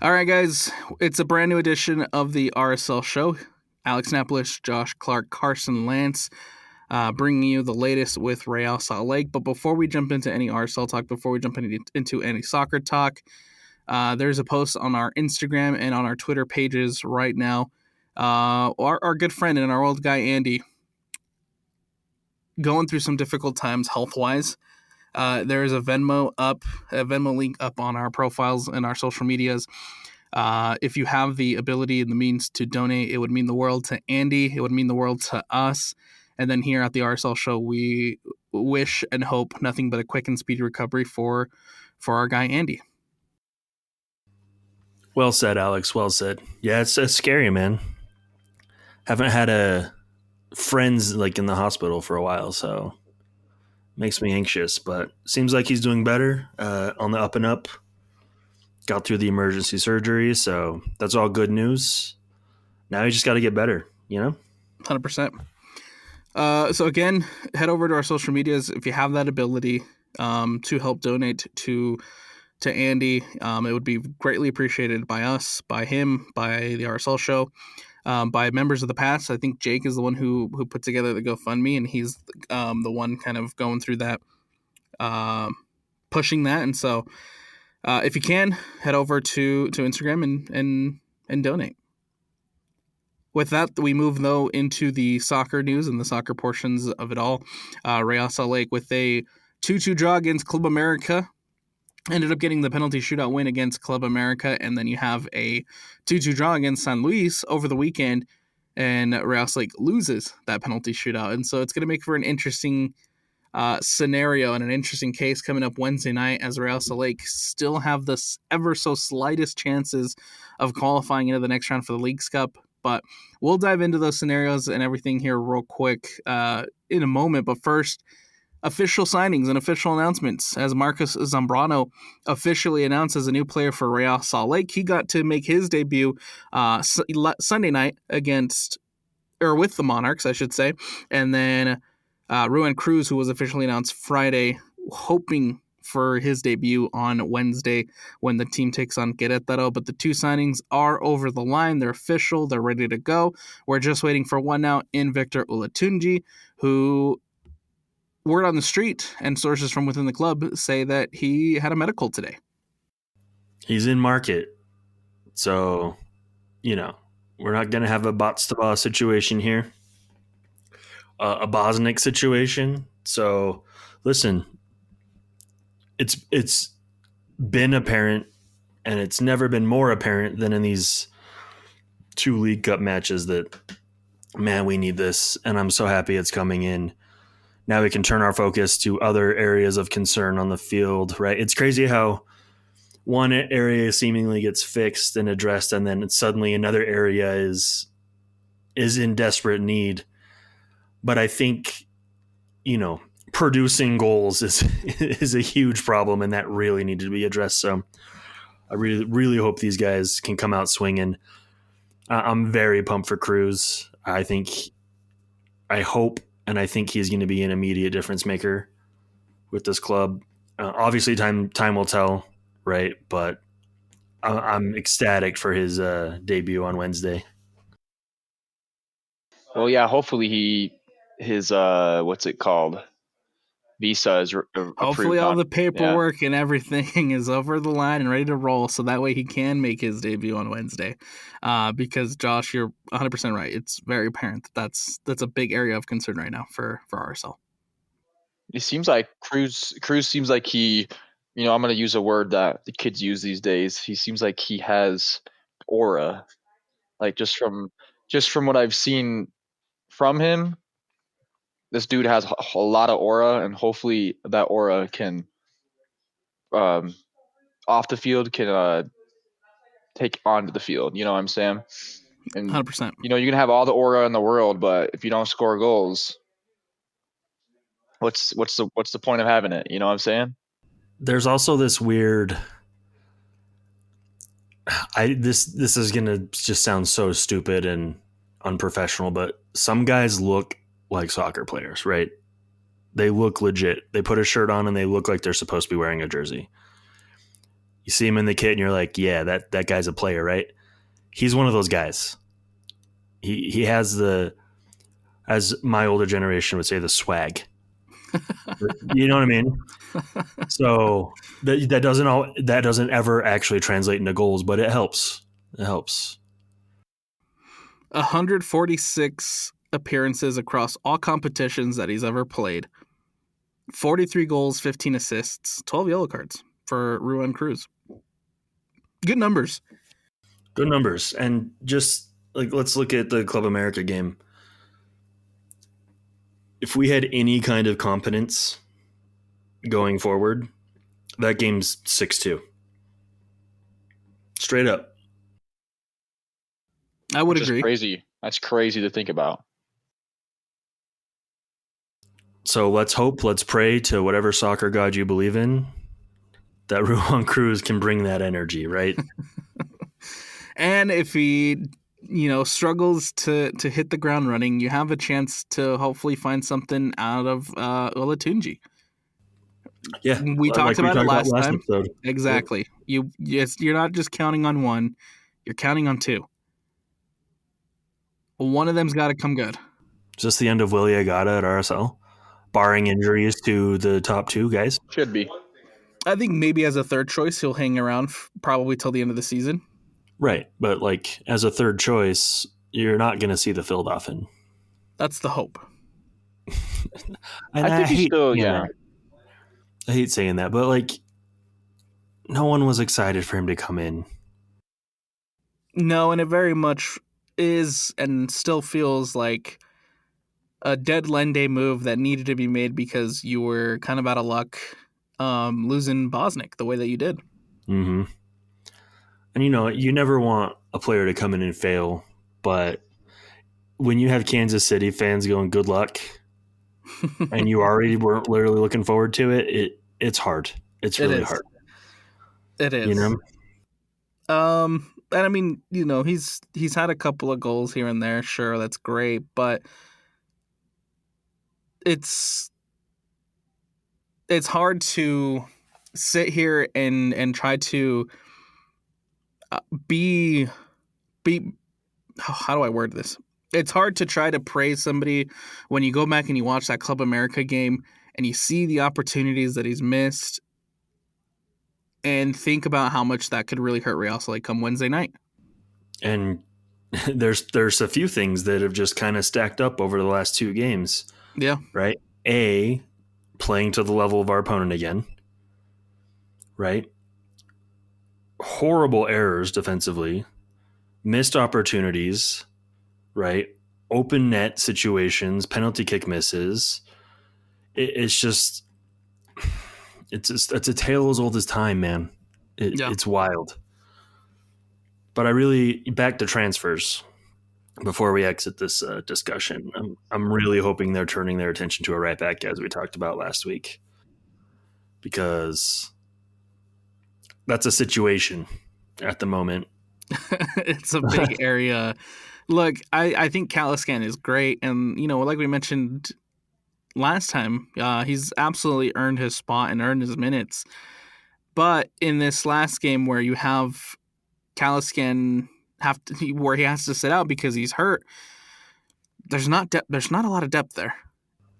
All right, guys, it's a brand new edition of the RSL Show. Alex Napoles, Josh Clark, Carson Lantz, bringing you the latest with Real Salt Lake. But before we jump into any RSL talk, before we jump into any soccer talk, there's a post on our Instagram and on our Twitter pages right now. Our good friend and our old guy, Andy, going through some difficult times health-wise. There is a Venmo link up on our profiles and our social medias. If you have the ability and the means to donate, it would mean the world to Andy. It would mean the world to us. And then here at the RSL Show, we wish and hope nothing but a quick and speedy recovery for our guy, Andy. Well said, Alex. Well said. Yeah, it's scary, man. Haven't had friends like in the hospital for a while, so makes me anxious. But seems like he's doing better, on the up and up. Got through the emergency surgery, so that's all good news. Now you just got to get better, 100%. So again, head over to our social medias if you have that ability to help donate to Andy. It would be greatly appreciated by us, by him, by the RSL Show, by members of the past. I think Jake is the one who put together the GoFundMe, and he's the one kind of going through that, pushing that. And so if you can, head over to Instagram and donate. With that, we move, though, into the soccer news and the soccer portions of it all. Real Salt Lake with a 2-2 draw against Club America. Ended up getting the penalty shootout win against Club America, and then you have a 2-2 draw against San Luis over the weekend, and Real Salt Lake loses that penalty shootout. And so it's going to make for an interesting scenario and an interesting case coming up Wednesday night, as Real Salt Lake still have the ever so slightest chances of qualifying into the next round for the Leagues Cup. But we'll dive into those scenarios and everything here real quick in a moment. But first, official signings and official announcements. As Marcus Zambrano officially announced as a new player for Real Salt Lake, he got to make his debut Sunday night with the Monarchs, I should say. And then Ruan Cruz, who was officially announced Friday, hoping for his debut on Wednesday when the team takes on Querétaro. But the two signings are over the line. They're official. They're ready to go. We're just waiting for one now in Victor Olatunji, who, word on the street and sources from within the club say that he had a medical today. He's in market. So, we're not going to have a Botstaba situation here. A Bosnick situation. So, listen, it's been apparent, and it's never been more apparent than in these two League Cup matches that, man, we need this, and I'm so happy it's coming in. Now we can turn our focus to other areas of concern on the field, right? It's crazy how one area seemingly gets fixed and addressed, and then suddenly another area is in desperate need. But I think, producing goals is a huge problem, and that really needed to be addressed. So I really, really hope these guys can come out swinging. I'm very pumped for Cruz. I hope, and I think he's going to be an immediate difference maker with this club. Obviously, time will tell, right? But I'm ecstatic for his debut on Wednesday. Well, yeah, hopefully his what's it called? Visa is approved. Hopefully all the paperwork and everything is over the line and ready to roll, so that way he can make his debut on Wednesday. Because Josh, you're 100% right. It's very apparent that's a big area of concern right now for RSL. It seems like Cruz seems like he, I'm going to use a word that the kids use these days. He seems like he has aura, like just from what I've seen from him. This dude has a lot of aura, and hopefully that aura can, off the field, can take onto the field. You know what I'm saying? And 100%. You can have all the aura in the world, but if you don't score goals, what's the point of having it? You know what I'm saying? There's also this weird. This is gonna just sound so stupid and unprofessional, but some guys look like soccer players, right? They look legit. They put a shirt on and they look like they're supposed to be wearing a jersey. You see him in the kit and you're like, yeah, that guy's a player, right? He's one of those guys. He has the, as my older generation would say, the swag. You know what I mean? So that doesn't ever actually translate into goals, but it helps. It helps. 146 appearances across all competitions that he's ever played. 43 goals, 15 assists, 12 yellow cards for Ruan Cruz. Good numbers. Good numbers. And just like, let's look at the Club America game. If we had any kind of competence going forward, that game's 6-2. Straight up. I would Which agree. is crazy. That's crazy to think about. So let's hope, let's pray to whatever soccer god you believe in that Ruan Cruz can bring that energy, right? And if he, struggles to hit the ground running, you have a chance to hopefully find something out of Olatunji. Yeah, We talked about it last time. episode. Exactly. Yep. You're not just counting on one, you're counting on two. One of them's got to come good. Is this the end of Willie Agata at RSL? Barring injuries to the top two guys? Should be. I think maybe as a third choice, he'll hang around probably till the end of the season. Right, but like as a third choice, you're not going to see the field often. That's the hope. And I think he's still, yeah. I hate saying that, but like no one was excited for him to come in. No, and it very much is and still feels like a dead Lende move that needed to be made because you were kind of out of luck losing Bosnick the way that you did. Mm-hmm. And you never want a player to come in and fail, but when you have Kansas City fans going good luck and you already weren't literally looking forward to it's hard. It's really hard. It is. And I mean, he's had a couple of goals here and there. Sure, that's great, but it's hard to sit here and try to be how do I word this? It's hard to try to praise somebody when you go back and you watch that Club America game and you see the opportunities that he's missed and think about how much that could really hurt Real Salt Lake come Wednesday night. And there's a few things that have just kind of stacked up over the last two games. Yeah. Right? A, playing to the level of our opponent again. Right? Horrible errors defensively. Missed opportunities. Right? Open net situations, penalty kick misses. It's a tale as old as time, man. It's wild. But back to transfers before we exit this discussion. I'm really hoping they're turning their attention to a right back, as we talked about last week, because that's a situation at the moment. It's a big area. Look, I think Caliscan is great, and like we mentioned last time, he's absolutely earned his spot and earned his minutes. But in this last game where you have Caliscan where he has to sit out because he's hurt, there's not a lot of depth there.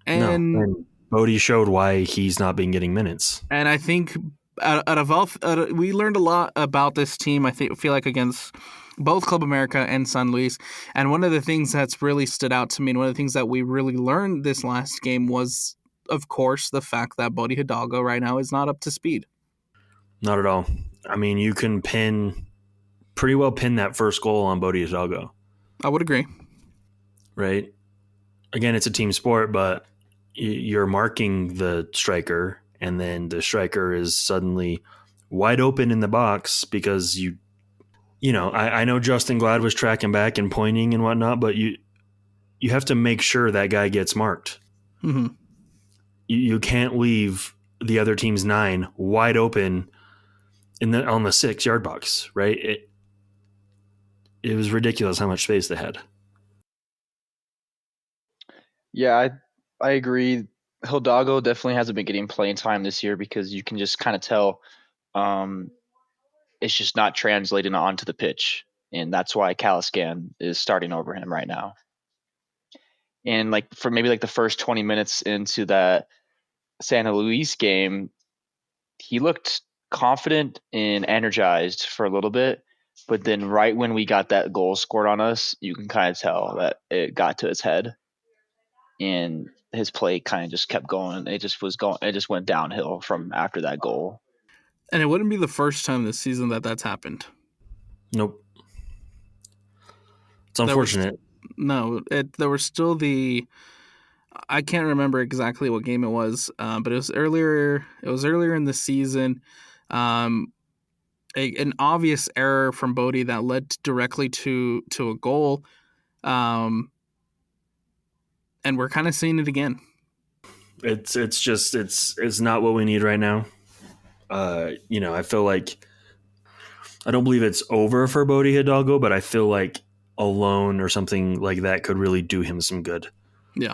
And Bodie showed why he's not been getting minutes. And I think out of all, we learned a lot about this team. I feel like against both Club America and San Luis. And one of the things that's really stood out to me, and one of the things that we really learned this last game was, of course, the fact that Bodie Hidalgo right now is not up to speed. Not at all. I mean, you can pretty well pin that first goal on Bodie Hidalgo. I would agree. Right? Again, it's a team sport, but you're marking the striker, and then the striker is suddenly wide open in the box because I know Justin Glad was tracking back and pointing and whatnot, but you have to make sure that guy gets marked. Mm-hmm. You can't leave the other team's 9 wide open on the 6-yard box, right? It was ridiculous how much space they had. Yeah, I agree. Hidalgo definitely hasn't been getting playing time this year because you can just kind of tell it's just not translating onto the pitch, and that's why Caliscan is starting over him right now. And like for maybe like the first 20 minutes into that Santa Luis game, he looked confident and energized for a little bit, but then right when we got that goal scored on us, you can kind of tell that it got to his head, and his play kind of just kept going. It just went downhill from after that goal. And it wouldn't be the first time this season that that's happened. Nope. It's unfortunate. There was still I can't remember exactly what game it was, but it was earlier. It was earlier in the season. An obvious error from Bodie that led directly to a goal, and we're kind of seeing it again. It's not what we need right now. I feel like I don't believe it's over for Bodie Hidalgo, but I feel like a loan or something like that could really do him some good. Yeah.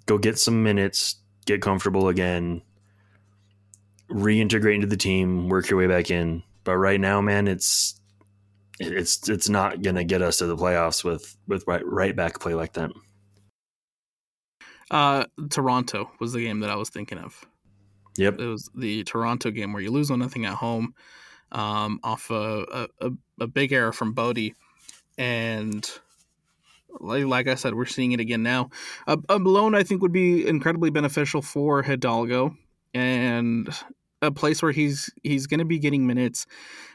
Go get some minutes, get comfortable again, reintegrate into the team, work your way back in. But right now, man, it's not gonna get us to the playoffs with right back play like that. Toronto was the game that I was thinking of. Yep. It was the Toronto game where you lose 1-0 at home, off a big error from Bodie, and like I said, we're seeing it again now. A loan I think would be incredibly beneficial for Hidalgo, and a place where he's going to be getting minutes,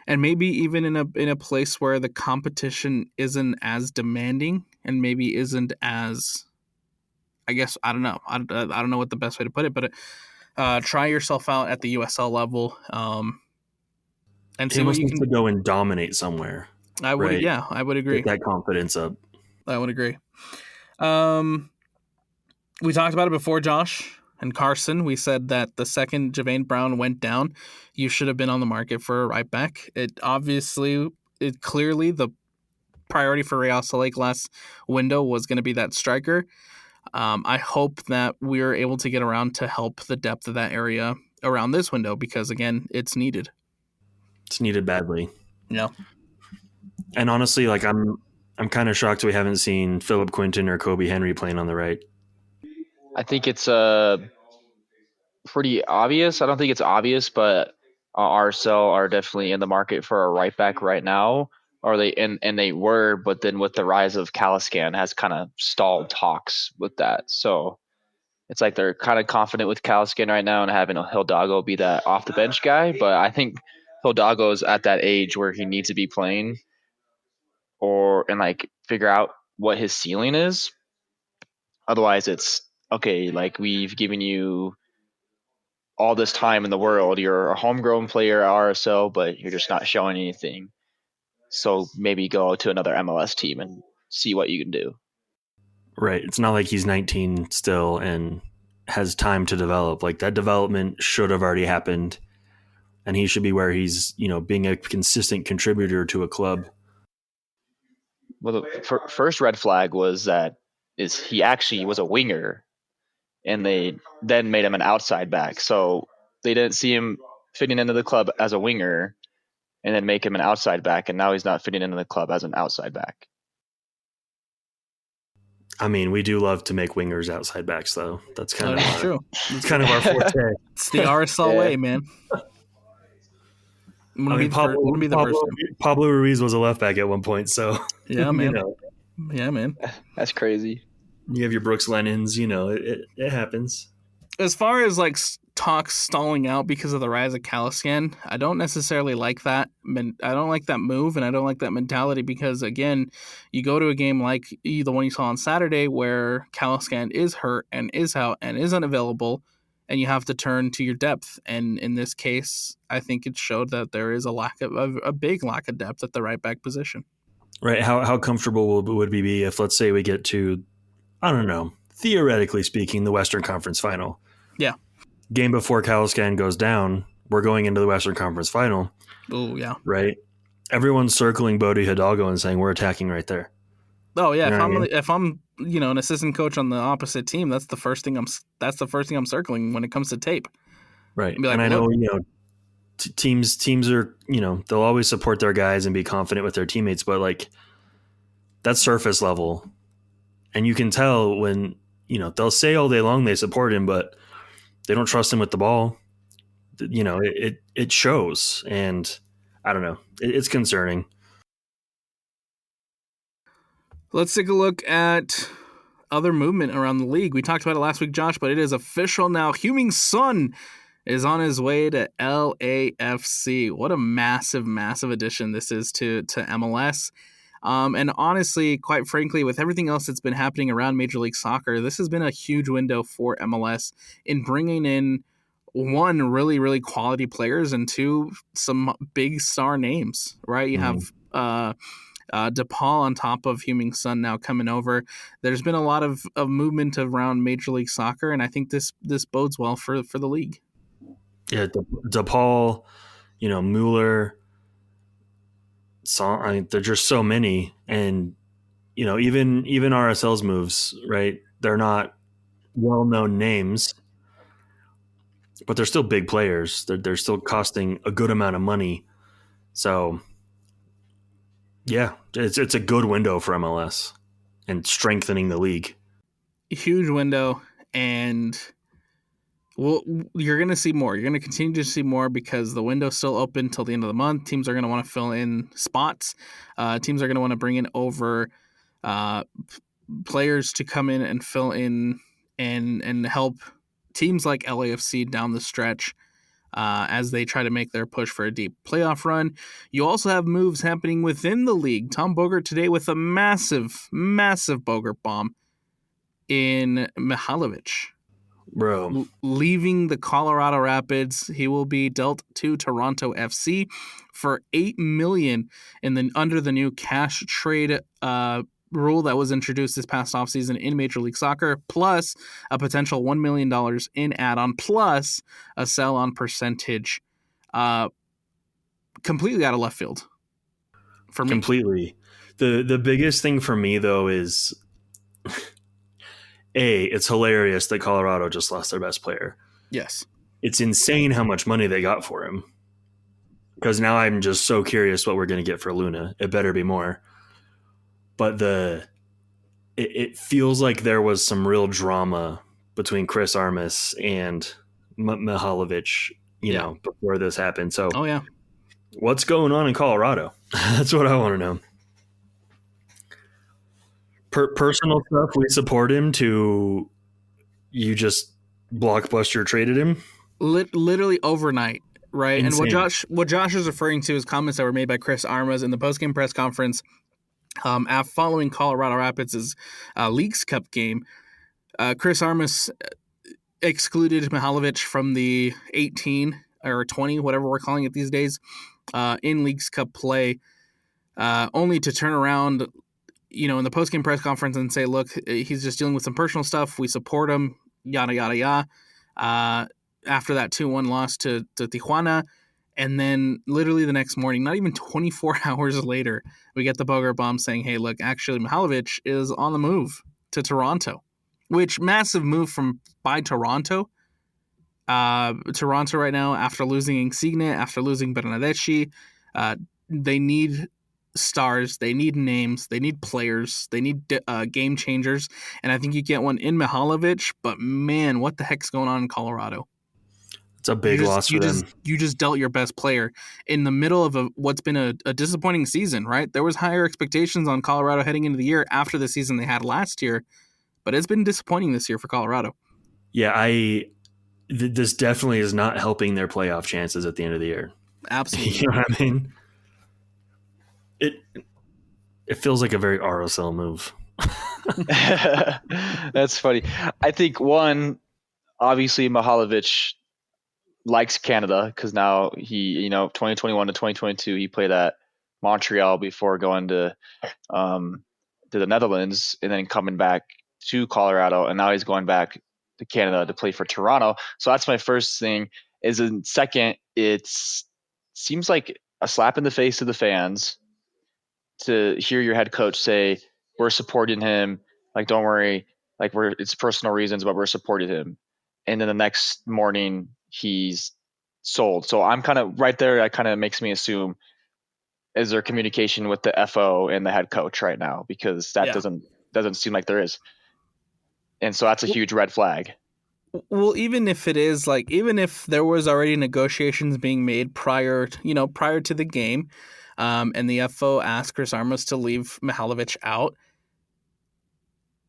and maybe even in a place where the competition isn't as demanding and maybe isn't as, I guess, I don't know. I don't know what the best way to put it, but try yourself out at the USL level, and see what you can to go and dominate somewhere. I would, right? Yeah, I would agree. Get that confidence up. I would agree. We talked about it before, Josh and Carson. We said that the second Javane Brown went down, you should have been on the market for a right back. It clearly the priority for Real Salt Lake last window was going to be that striker. I hope that we're able to get around to help the depth of that area around this window, because again, it's needed. It's needed badly. Yeah. And honestly, like I'm kind of shocked we haven't seen Philip Quinton or Kobe Henry playing on the right. I think it's pretty obvious. I don't think it's obvious, but RSL are definitely in the market for a right back right now. Or they were, but then with the rise of Caliscan has kind of stalled talks with that. So it's like they're kind of confident with Caliscan right now and having Hidalgo be that off the bench guy. But I think Hidalgo's at that age where he needs to be playing and like figure out what his ceiling is. Otherwise, it's okay. Like, we've given you all this time in the world. You're a homegrown player at RSL, but you're just not showing anything. So maybe go to another MLS team and see what you can do. Right. It's not like he's 19 still and has time to develop. Like, that development should have already happened, and he should be where he's, being a consistent contributor to a club. Well, the first red flag was he actually was a winger, and they then made him an outside back. So they didn't see him fitting into the club as a winger and then make him an outside back, and now he's not fitting into the club as an outside back. I mean, we do love to make wingers outside backs, though. That's kind of true. That's kind of our forte. It's the RSL way, man. Pablo Ruiz was a left back at one point, so yeah, man. Yeah, man. That's crazy. You have your Brooks Lennons, it happens. As far as like talks stalling out because of the rise of Caliscan, I don't necessarily like that. I don't like that move, and I don't like that mentality, because again, you go to a game like the one you saw on Saturday where Caliscan is hurt and is out and is unavailable, and you have to turn to your depth. And in this case, I think it showed that there is a big lack of depth at the right back position. Right. How comfortable would we be if, let's say, we get to, I don't know, theoretically speaking, the Western Conference Final? Yeah. Game before Caliscan goes down, we're going into the Western Conference Final. Oh, yeah. Right? Everyone's circling Bodie Hidalgo and saying, we're attacking right there. Oh, yeah. If I'm an assistant coach on the opposite team, that's the first thing I'm circling when it comes to tape. Right. Like, and I know, teams are, they'll always support their guys and be confident with their teammates, but like that's surface level. And you can tell when, they'll say all day long they support him, but they don't trust him with the ball. It shows. And I don't know. It's concerning. Let's take a look at other movement around the league. We talked about it last week, Josh, but it is official now. Heung-min Son is on his way to LAFC. What a massive, massive addition this is to MLS. And honestly, quite frankly, with everything else that's been happening around Major League Soccer, this has been a huge window for MLS in bringing in, one, really, really quality players, and two, some big star names, right? You have DePaul on top of Heung-min Son now coming over. There's been a lot of movement around Major League Soccer, and I think this bodes well for the league. Yeah, DePaul, Mueller, Son, there's just so many. And, even RSL's moves, right? They're not well-known names, but they're still big players. They're still costing a good amount of money. So, yeah, it's a good window for MLS and strengthening the league. Huge window, and you're going to see more. You're going to continue to see more because the window's still open till the end of the month. Teams are going to want to fill in spots. Teams are going to want to bring in over players to come in and fill in and help teams like LAFC down the stretch as they try to make their push for a deep playoff run. You also have moves happening within the league. Tom Bogert today with a massive, massive Bogert bomb in Mihalovic. Bro. Leaving the Colorado Rapids, he will be dealt to Toronto FC for $8 million under the new cash trade rule that was introduced this past offseason in Major League Soccer, plus a potential $1 million in add-on, plus a sell-on percentage. Completely out of left field for me. Completely. The biggest thing for me, though, is it's hilarious that Colorado just lost their best player. Yes. It's insane how much money they got for him. Because now I'm just so curious what we're going to get for Luna. It better be more. But it feels like there was some real drama between Chris Armas and Mihalovic, before this happened. So, what's going on in Colorado? That's what I want to know. Personal stuff, we support him, to you just blockbuster traded him literally overnight, right? Insane. And what Josh is referring to is comments that were made by Chris Armas in the postgame press conference following Colorado Rapids' Leagues Cup game. Chris Armas excluded Mihalovic from the 18 or 20, whatever we're calling it these days, in Leagues Cup play, only to turn around in the postgame press conference and say, look, he's just dealing with some personal stuff. We support him, yada, yada, yada. After that 2-1 loss to Tijuana. And then literally the next morning, not even 24 hours later, we get the Bogert bomb saying, hey, look, actually Mihalovic is on the move to Toronto, which massive move by Toronto. Toronto right now, after losing Insigne, after losing Bernadeschi, they need stars, they need names, they need players, they need game changers, and I think you get one in Mihalovic, but man, what the heck's going on in Colorado? It's a big loss for them. You just dealt your best player in the middle of what's been a disappointing season, right? There was higher expectations on Colorado heading into the year after the season they had last year, but it's been disappointing this year for Colorado. Yeah, this definitely is not helping their playoff chances at the end of the year. Absolutely. You know what I mean? It feels like a very RSL move. That's funny. I think one, obviously Mihalovic likes Canada because now he, 2021 to 2022, he played at Montreal before going to the Netherlands and then coming back to Colorado, and now he's going back to Canada to play for Toronto. So that's my first thing. Is in second, it seems like a slap in the face to the fans to hear your head coach say, we're supporting him, like, don't worry, like, it's personal reasons, but we're supporting him. And then the next morning he's sold. So I'm kind of right there. That kind of makes me assume, is there communication with the FO and the head coach right now? Because that doesn't seem like there is. And so that's a huge red flag. Well, even if it is, like, even if there was already negotiations being made prior to the game, and the FO asked Chris Armas to leave Mihalovic out,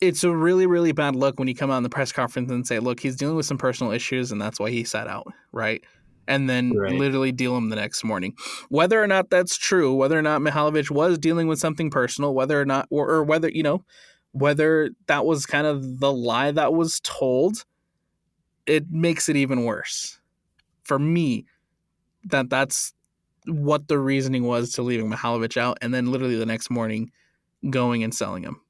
it's a really, really bad look when you come out in the press conference and say, look, he's dealing with some personal issues and that's why he sat out, right? And then literally deal him the next morning. Whether or not that's true, whether or not Mihalovic was dealing with something personal, whether or not, or whether, whether that was kind of the lie that was told, it makes it even worse for me that's what the reasoning was to leaving Mihalovic out and then literally the next morning going and selling him.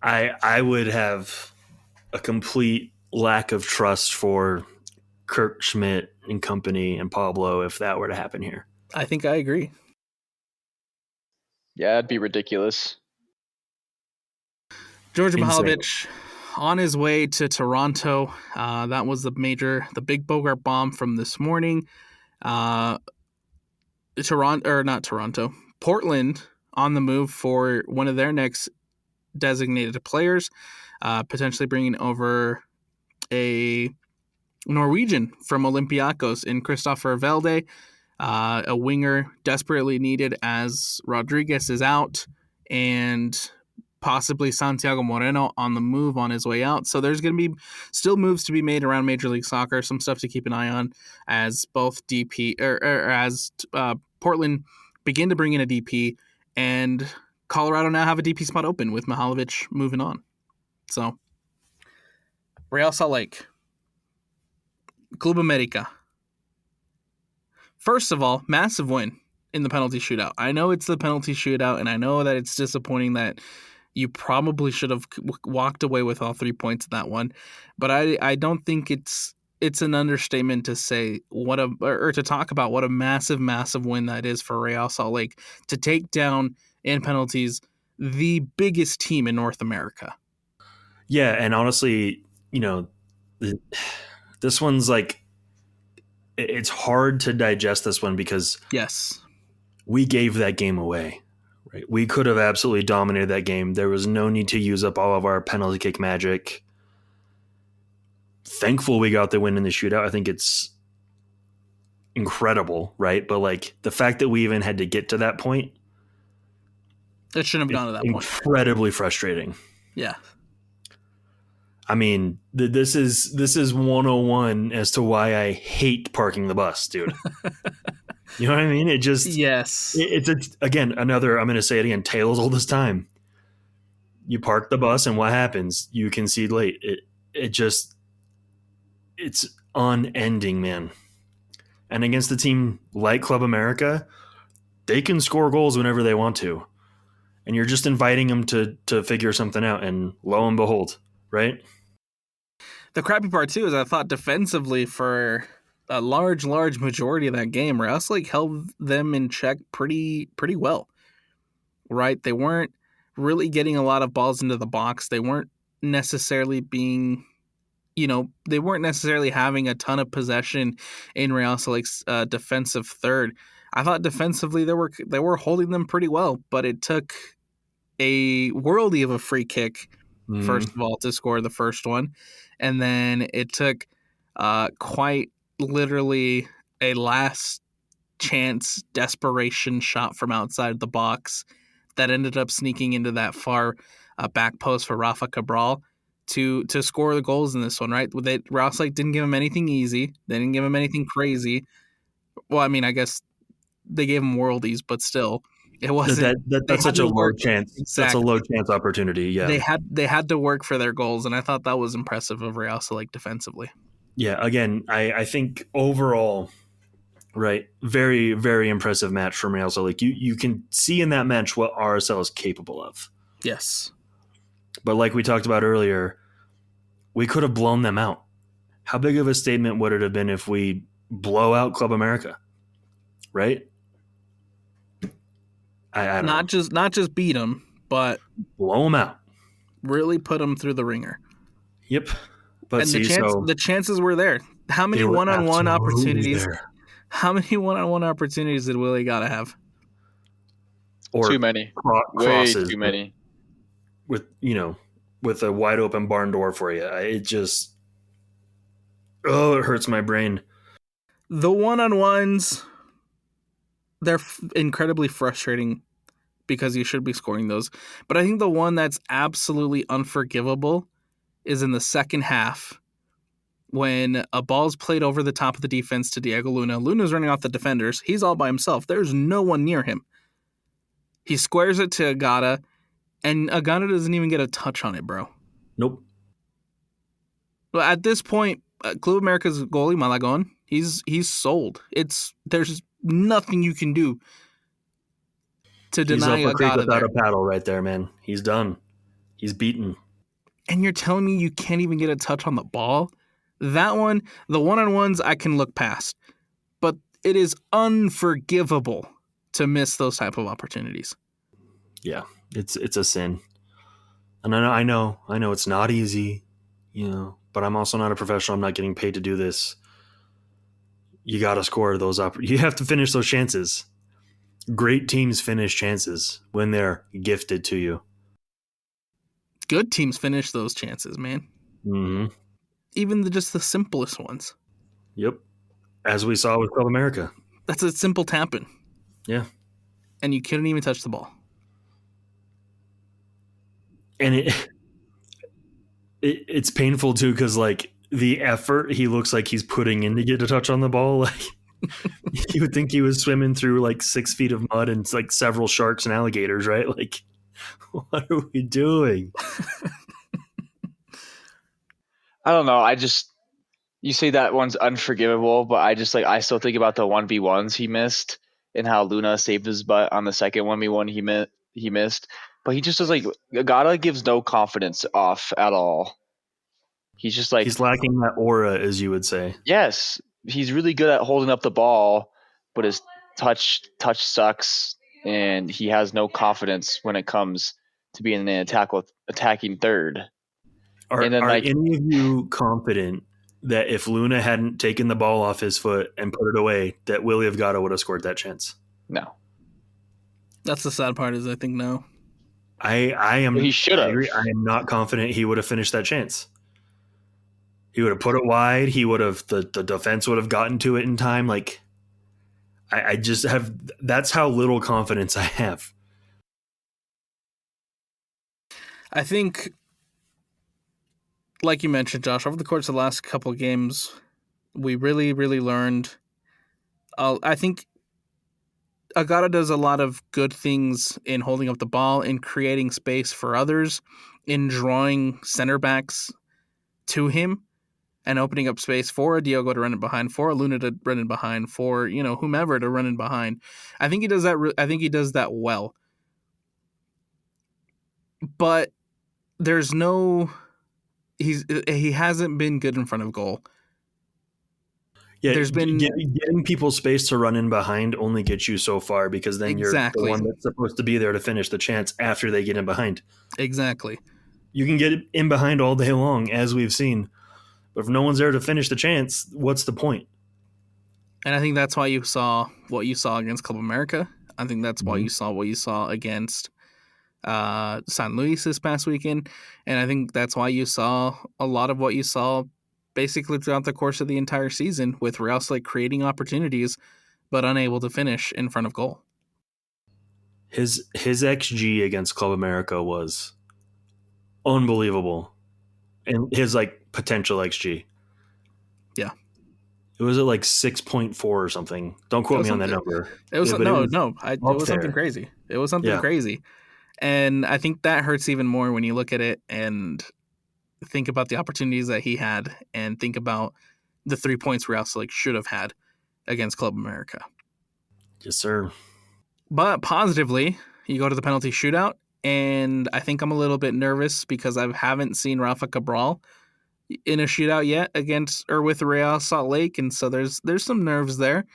I would have a complete lack of trust for Kirk Schmidt and company and Pablo if that were to happen here. I think I agree. Yeah, it'd be ridiculous. George Mihalovic on his way to Toronto. That was the big Bogart bomb from this morning. Portland on the move for one of their next designated players, potentially bringing over a Norwegian from Olympiacos in Christopher Velde, a winger desperately needed as Rodriguez is out, and possibly Santiago Moreno on the move on his way out. So there's going to be still moves to be made around Major League Soccer, some stuff to keep an eye on as both Portland begin to bring in a DP, and Colorado now have a DP spot open with Mihalovic moving on. So Real Salt Lake, Club America. First of all, massive win in the penalty shootout. I know it's the penalty shootout, and I know that it's disappointing that you probably should have walked away with all 3 points in that one, but I don't think it's an understatement to say to talk about what a massive, massive win that is for Real Salt Lake to take down in penalties the biggest team in North America. Yeah, and honestly, this one's like, it's hard to digest this one because we gave that game away. Right? We could have absolutely dominated that game. There was no need to use up all of our penalty kick magic. Thankful we got the win in the shootout. I think it's incredible, right? But like the fact that we even had to get to that point, it shouldn't have gone to that point. Incredibly frustrating. Yeah. I mean, this is 101 as to why I hate parking the bus, dude. You know what I mean? It just it's again another. I'm going to say it again. Tale as old as time. You park the bus, and what happens? You concede late. It's unending, man. And against a team like Club America, they can score goals whenever they want to, and you're just inviting them to figure something out. And lo and behold, right? The crappy part too is I thought defensively for a large majority of that game, Real Salt Lake held them in check pretty well, right? They weren't really getting a lot of balls into the box. They weren't necessarily being, they weren't necessarily having a ton of possession in Real Salt Lake's defensive third. I thought defensively they were holding them pretty well, but it took a worldie of a free kick, first of all, to score the first one, and then it took quite literally a last chance desperation shot from outside the box that ended up sneaking into that far back post for Rafa Cabral to score the goals in this one, right? Real Salt Lake didn't give him anything easy. They didn't give him anything crazy. Well, I mean, I guess they gave him worldies, but still, it wasn't. That's such a low chance. Exactly. That's a low chance opportunity. Yeah, they had to work for their goals, and I thought that was impressive of Real Salt Lake defensively. Yeah, again, I think overall, right, very, very impressive match from Real Salt Lake. You can see in that match what RSL is capable of. Yes. But like we talked about earlier, we could have blown them out. How big of a statement would it have been if we blow out Club America? Right? I don't know. Not just beat them, but blow them out. Really put them through the ringer. Yep. But and the chances were there. How many They were one-on-one absolutely opportunities? there. How many one-on-one opportunities did Willie gotta have? Or Too many. Way crosses too many. with with a wide open barn door for you. It just it hurts my brain. The one-on-ones, they're incredibly frustrating because you should be scoring those. But I think the one that's absolutely unforgivable is in the second half when a ball's played over the top of the defense to Diego Luna. Luna's running off the defenders. He's all by himself. There's no one near him. He squares it to Agata, and Agata doesn't even get a touch on it, bro. Nope. But at this point, Club America's goalie, Malagon, he's sold. There's nothing you can do to deny He's up a creek Agata without there. a paddle right there, man. He's done. He's beaten. And you're telling me you can't even get a touch on the ball? That one, the one-on-ones I can look past. But it is unforgivable to miss those type of opportunities. Yeah, it's a sin. And I know it's not easy, but I'm also not a professional. I'm not getting paid to do this. You got to score those up. You have to finish those chances. Great teams finish chances when they're gifted to you. Good teams finish those chances, man. Mm-hmm. Even just the simplest ones. Yep. As we saw with Club America. That's a simple tap-in. Yeah. And you couldn't even touch the ball. And it's painful too because the effort he looks like he's putting in to get a touch on the ball, you would think he was swimming through 6 feet of mud and several sharks and alligators, right? What are we doing? I don't know. You say that one's unforgivable, but I still think about the 1v1s he missed and how Luna saved his butt on the second 1v1 he missed. But he just does Agata gives no confidence off at all. He's just He's lacking that aura, as you would say. yes, he's really good at holding up the ball, but his touch sucks, and he has no confidence when it comes to being an attacking third. Are And then any of you confident that if Luna hadn't taken the ball off his foot and put it away, that Willie Agata would have scored that chance? no. That's the sad part is I think no. I am. He should have. I am not confident he would have finished that chance. He would have put it wide. He would have the defense would have gotten to it in time. I just have. That's how little confidence I have. I think, like you mentioned, Josh, over the course of the last couple of games, we really, really learned. I think Agata does a lot of good things in holding up the ball, in creating space for others, in drawing center backs to him and opening up space for a Diogo to run it behind, for a Luna to run it behind, for whomever to run it behind. I think he does that. I think he does that well. But there's no. He hasn't been good in front of goal. Yeah, there's been getting people space to run in behind only gets you so far because then exactly. You're the one that's supposed to be there to finish the chance after they get in behind. Exactly. You can get in behind all day long, as we've seen, but if no one's there to finish the chance, what's the point? And I think that's why you saw what you saw against Club America. I think that's why you saw what you saw against San Luis this past weekend. And I think that's why you saw a lot of what you saw basically throughout the course of the entire season, with Real Salt creating opportunities but unable to finish in front of goal. His XG against Club America was unbelievable. And his potential XG. Yeah. It was at 6.4 or something. Don't quote me on that number. It was it was something crazy. It was something crazy. And I think that hurts even more when you look at it and think about the opportunities that he had and think about the 3 points Real Salt should have had against Club America. Yes, sir. But positively, you go to the penalty shootout, and I think I'm a little bit nervous because I haven't seen Rafa Cabral in a shootout yet with Real Salt Lake, and so there's some nerves there.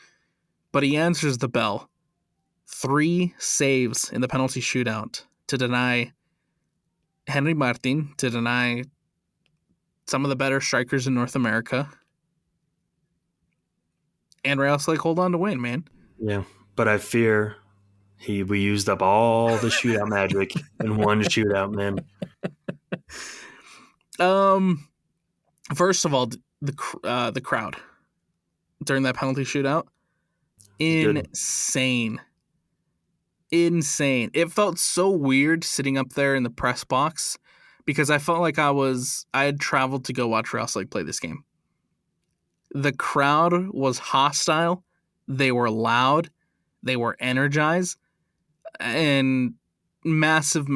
But he answers the bell. 3 saves in the penalty shootout to deny Henry Martin, to deny some of the better strikers in North America. And Real Salt Lake hold on to win, man. Yeah, but I fear we used up all the shootout magic in one shootout, man. First of all, the crowd during that penalty shootout, insane. It felt so weird sitting up there in the press box because I felt like I had traveled to go watch Real Salt Lake play this game. The crowd was hostile. They were loud. They were energized. And massive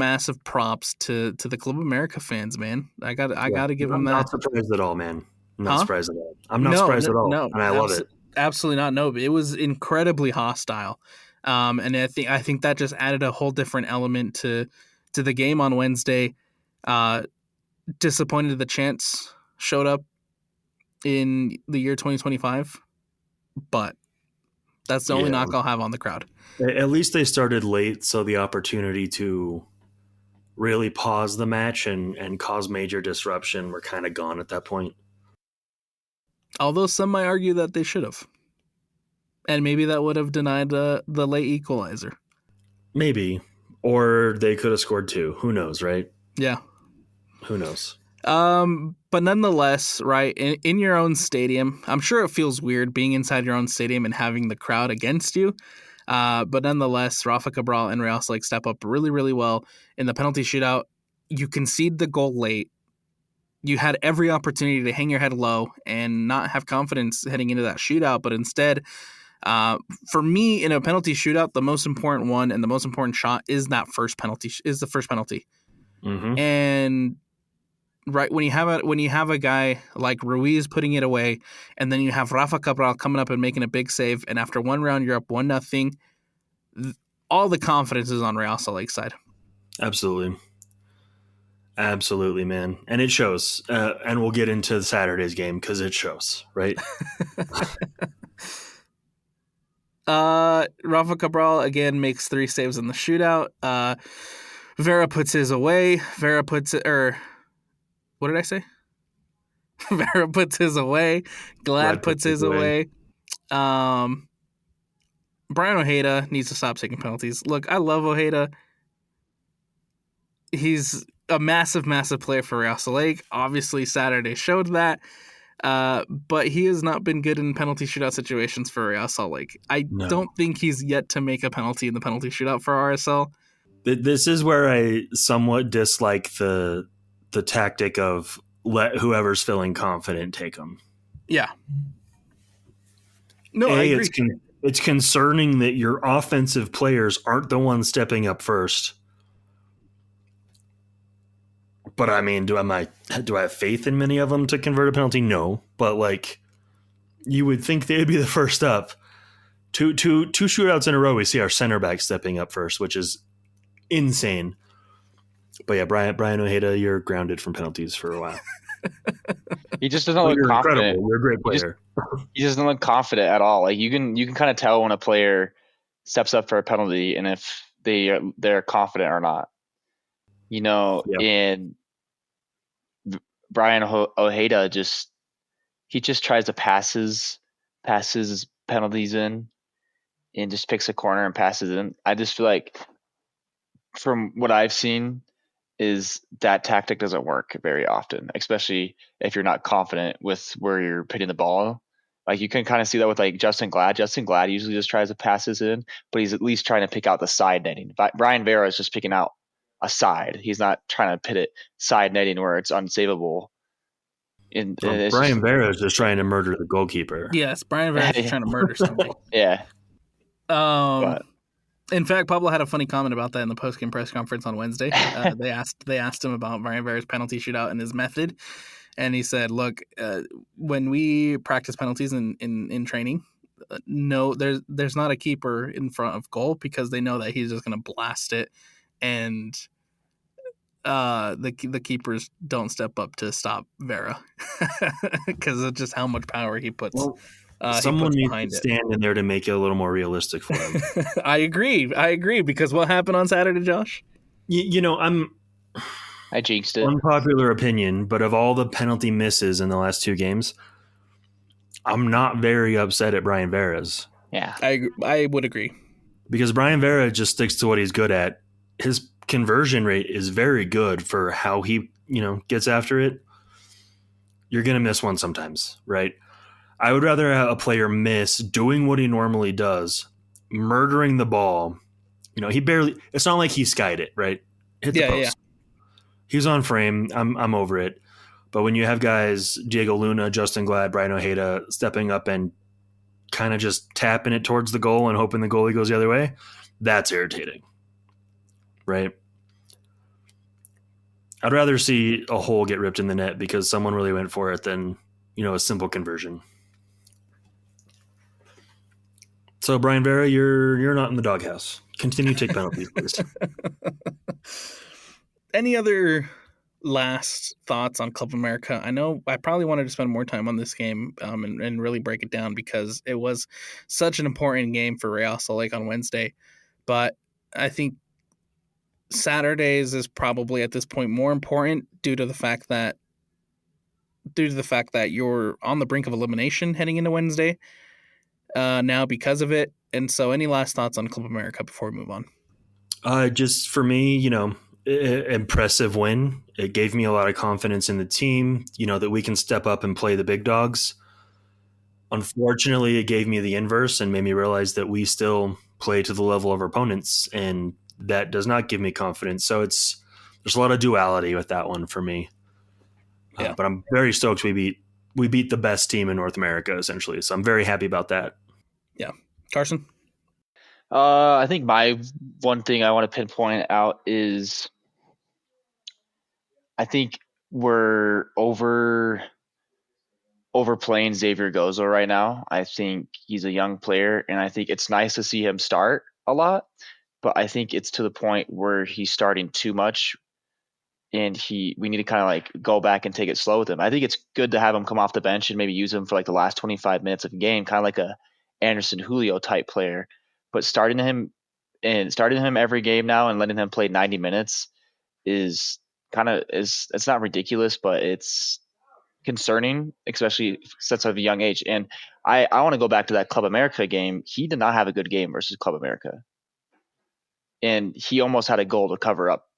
props to the Club America fans, man. I got to give them that. I'm not surprised at all, man. I'm not surprised at all. I'm not No, surprised at all. No, and I love it. Absolutely not. No, it was incredibly hostile. And I think that just added a whole different element to the game on Wednesday. Disappointed the chants showed up in the year 2025, but that's the only knock I'll have on the crowd. At least they started late, so the opportunity to really pause the match and cause major disruption were kind of gone at that point. Although some might argue that they should have. And maybe that would have denied the late equalizer. Maybe. Or they could have scored 2. Who knows, right? Yeah. Who knows? But nonetheless, right, in your own stadium, I'm sure it feels weird being inside your own stadium and having the crowd against you. But nonetheless, Rafa Cabral and Real Salt Lake step up really, really well in the penalty shootout. You concede the goal late. You had every opportunity to hang your head low and not have confidence heading into that shootout, but instead, for me, in a penalty shootout, the most important one and the most important shot is the first penalty. Mm-hmm. And right when you have a guy like Ruiz putting it away, and then you have Rafa Cabral coming up and making a big save, and after one round you're up 1-0, all the confidence is on Real Salt Lake's side. Absolutely, man, and it shows. And we'll get into Saturday's game because it shows, right? Rafa Cabral again makes 3 saves in the shootout. Vera puts his away. What did I say? Vera puts his away. Glad puts his away. Brian Ojeda needs to stop taking penalties. Look, I love Ojeda. He's a massive player for Real Salt Lake. Obviously, Saturday showed that. But he has not been good in penalty shootout situations for Real Salt Lake. I don't think he's yet to make a penalty in the penalty shootout for RSL. This is where I somewhat dislike the tactic of let whoever's feeling confident take them. Yeah. No, I agree. It's concerning that your offensive players aren't the ones stepping up first. But I mean, do I have faith in many of them to convert a penalty? No, but like you would think they'd be the first up. Two shootouts in a row, we see our center back stepping up first, which is insane. But yeah, Brian Ojeda, you're grounded from penalties for a while. He just doesn't look confident. Incredible. You're a great player. He doesn't look confident at all. Like you can kind of tell when a player steps up for a penalty and if they're confident or not. And Brian Ojeda just tries to passes penalties in and just picks a corner and passes in. I just feel like from what I've seen is that tactic doesn't work very often, especially if you're not confident with where you're pitting the ball. Like you can kind of see that with like Justin Glad. Justin Glad usually just tries to passes in, but he's at least trying to pick out the side netting. Brian Vera is just picking out a side. He's not trying to pit it side netting where it's unsavable. Brian Vera is just trying to murder the goalkeeper. Yes, Brian Vera is just trying to murder somebody. Yeah. In fact, Pablo had a funny comment about that in the post-game press conference on Wednesday. They asked him about Brian Vera's penalty shootout and his method, and he said, "Look, when we practice penalties in training, no, there's not a keeper in front of goal because they know that he's just going to blast it, and the keepers don't step up to stop Vera because of just how much power he puts." Well, someone needs to stand in there to make it a little more realistic for him. I agree because what happened on Saturday, Josh? I jinxed it. Unpopular opinion, but of all the penalty misses in the last 2 games, I'm not very upset at Brian Vera's. Yeah. I would agree. Because Brian Vera just sticks to what he's good at. His conversion rate is very good for how he, gets after it. You're going to miss one sometimes, right? I would rather have a player miss doing what he normally does, murdering the ball. It's not like he skied it, right? Hit the post. He was on frame. I'm over it. But when you have guys, Diego Luna, Justin Glad, Brian Ojeda, stepping up and kind of just tapping it towards the goal and hoping the goalie goes the other way, that's irritating, right? I'd rather see a hole get ripped in the net because someone really went for it than, a simple conversion. So, Brian Vera, you're not in the doghouse. Continue to take penalties, please. Any other last thoughts on Club America? I know I probably wanted to spend more time on this game and really break it down because it was such an important game for Real Salt Lake on Wednesday. But I think Saturdays is probably at this point more important due to the fact that you're on the brink of elimination heading into Wednesday now because of it. And so any last thoughts on Club America before we move on? Just for me, impressive win. It gave me a lot of confidence in the team, that we can step up and play the big dogs. Unfortunately, it gave me the inverse and made me realize that we still play to the level of our opponents, and that does not give me confidence. So there's a lot of duality with that one for me. Yeah. But I'm very stoked we beat the best team in North America, essentially. So I'm very happy about that. Yeah. Carson? I think my one thing I want to pinpoint out is I think we're overplaying Xavier Gozo right now. I think he's a young player, and I think it's nice to see him start a lot, but I think it's to the point where he's starting too much, and we need to kind of like go back and take it slow with him. I think it's good to have him come off the bench and maybe use him for like the last 25 minutes of a game, kind of like a Anderson Julio type player, but starting him every game now and letting him play 90 minutes it's not ridiculous, but it's concerning, especially since of a young age. And I want to go back to that Club America game. He did not have a good game versus Club America, and he almost had a goal to cover up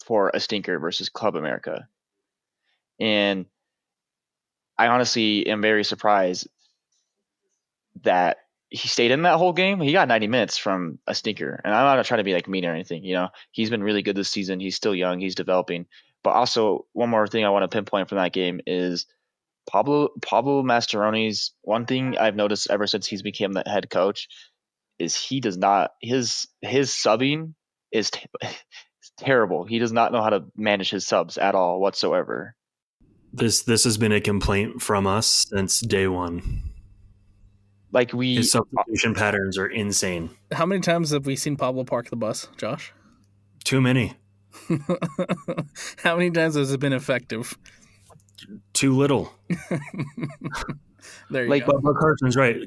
for a stinker versus Club America. And I honestly am very surprised that he stayed in that whole game. He got 90 minutes from a stinker, and I'm not trying to be like mean or anything. He's been really good this season. He's still young. He's developing. But also, one more thing I want to pinpoint from that game is Pablo Mastroeni's. One thing I've noticed ever since he's become the head coach is he does not his subbing is terrible. He does not know how to manage his subs at all whatsoever. This has been a complaint from us since day one. Like his substitution patterns are insane. How many times have we seen Pablo park the bus, Josh? Too many. How many times has it been effective? Too little. There you go. But Carson's right,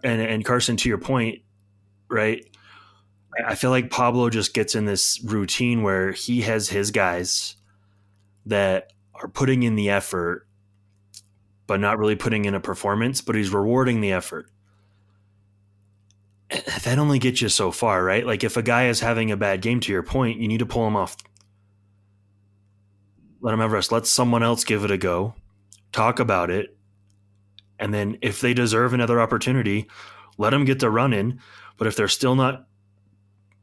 and Carson, to your point, right? I feel like Pablo just gets in this routine where he has his guys that are putting in the effort, but not really putting in a performance, but he's rewarding the effort. That only gets you so far, right? Like if a guy is having a bad game, to your point, you need to pull him off. Let him have rest. Let someone else give it a go. Talk about it. And then if they deserve another opportunity, let them get the run in. But if they're still not,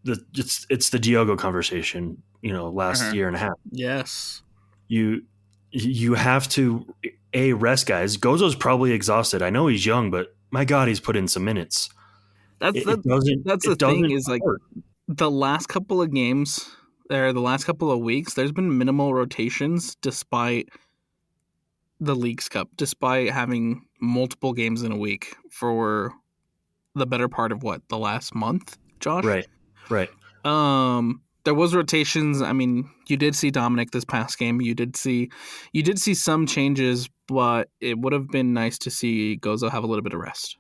it's the Diogo conversation, last year and a half. Yes. You have to, rest guys. Gozo's probably exhausted. I know he's young, but my God, he's put in some minutes. That's the thing is like the last couple of games or the last couple of weeks, there's been minimal rotations despite the Leagues Cup, despite having multiple games in a week for the better part of the last month, Josh? Right. There was rotations. I mean, you did see Dominic this past game. You did see some changes, but it would have been nice to see Gozo have a little bit of rest.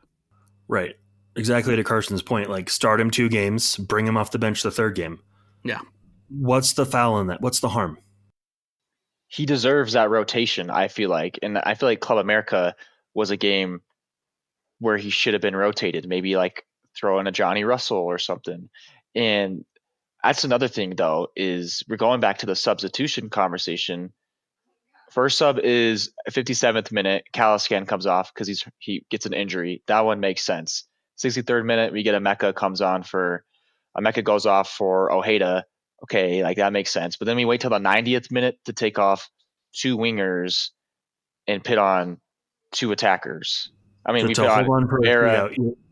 Right. Exactly to Carson's point, like start him 2 games, bring him off the bench the 3rd game. Yeah. What's the foul in that? What's the harm? He deserves that rotation, I feel like. And I feel like Club America was a game where he should have been rotated. Maybe like throw in a Johnny Russell or something. And that's another thing, though, is we're going back to the substitution conversation. First sub is a 57th minute. Caliscan comes off because he gets an injury. That one makes sense. 63rd minute, we get a Mecca goes off for Ojeda. Okay, like that makes sense. But then we wait till the 90th minute to take off 2 wingers and pit on 2 attackers. I mean, we put on Vera.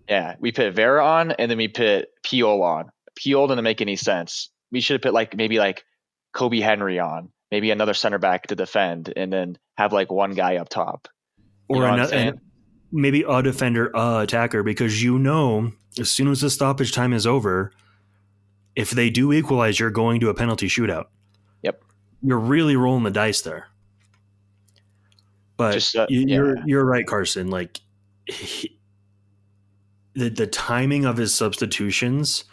Yeah, we put Vera on, and then we put Piol on. Piol didn't make any sense. We should have put maybe Kobe Henry on, maybe another center back to defend, and then have one guy up top. Or another, maybe a defender, attacker, because as soon as the stoppage time is over, if they do equalize, you're going to a penalty shootout. Yep. You're really rolling the dice there. But you're right, Carson. The timing of his substitutions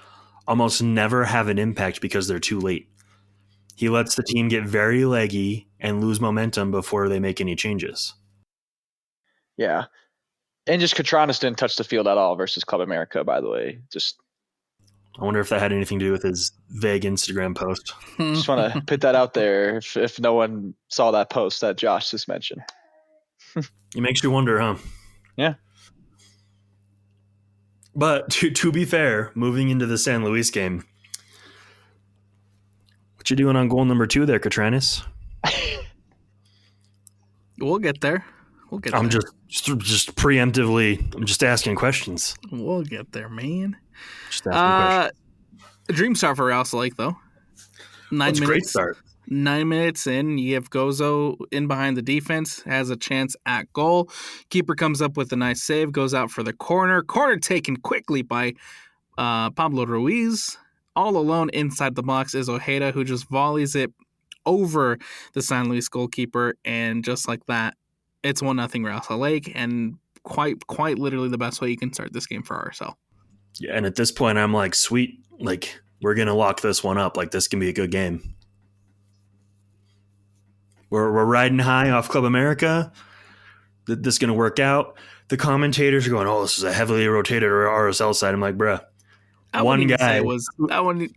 almost never have an impact because they're too late. He lets the team get very leggy and lose momentum before they make any changes. Yeah. And just Katranis didn't touch the field at all versus Club America, by the way. I wonder if that had anything to do with his vague Instagram post. Just want to put that out there if no one saw that post that Josh just mentioned. It makes you wonder, huh? Yeah. But to be fair, moving into the San Luis game, what you doing on goal number 2 there, Katranis? We'll get there. I'm just preemptively. I'm just asking questions. We'll get there, man. Just asking questions. A dream start for Real Salt Lake, though. 9 minutes. Great start. 9 minutes in, you have Gozo in behind the defense, has a chance at goal. Keeper comes up with a nice save, goes out for the corner. Corner taken quickly by Pablo Ruiz. All alone inside the box is Ojeda, who just volleys it over the San Luis goalkeeper, and just like that, it's 1-0 Real Salt Lake, and quite literally the best way you can start this game for RSL. Yeah, and at this point, I'm like, sweet, we're gonna lock this one up. This can be a good game. We're riding high off Club America. This is gonna work out. The commentators are going, "Oh, this is a heavily rotated RSL side." I'm like, bruh. One guy was that one.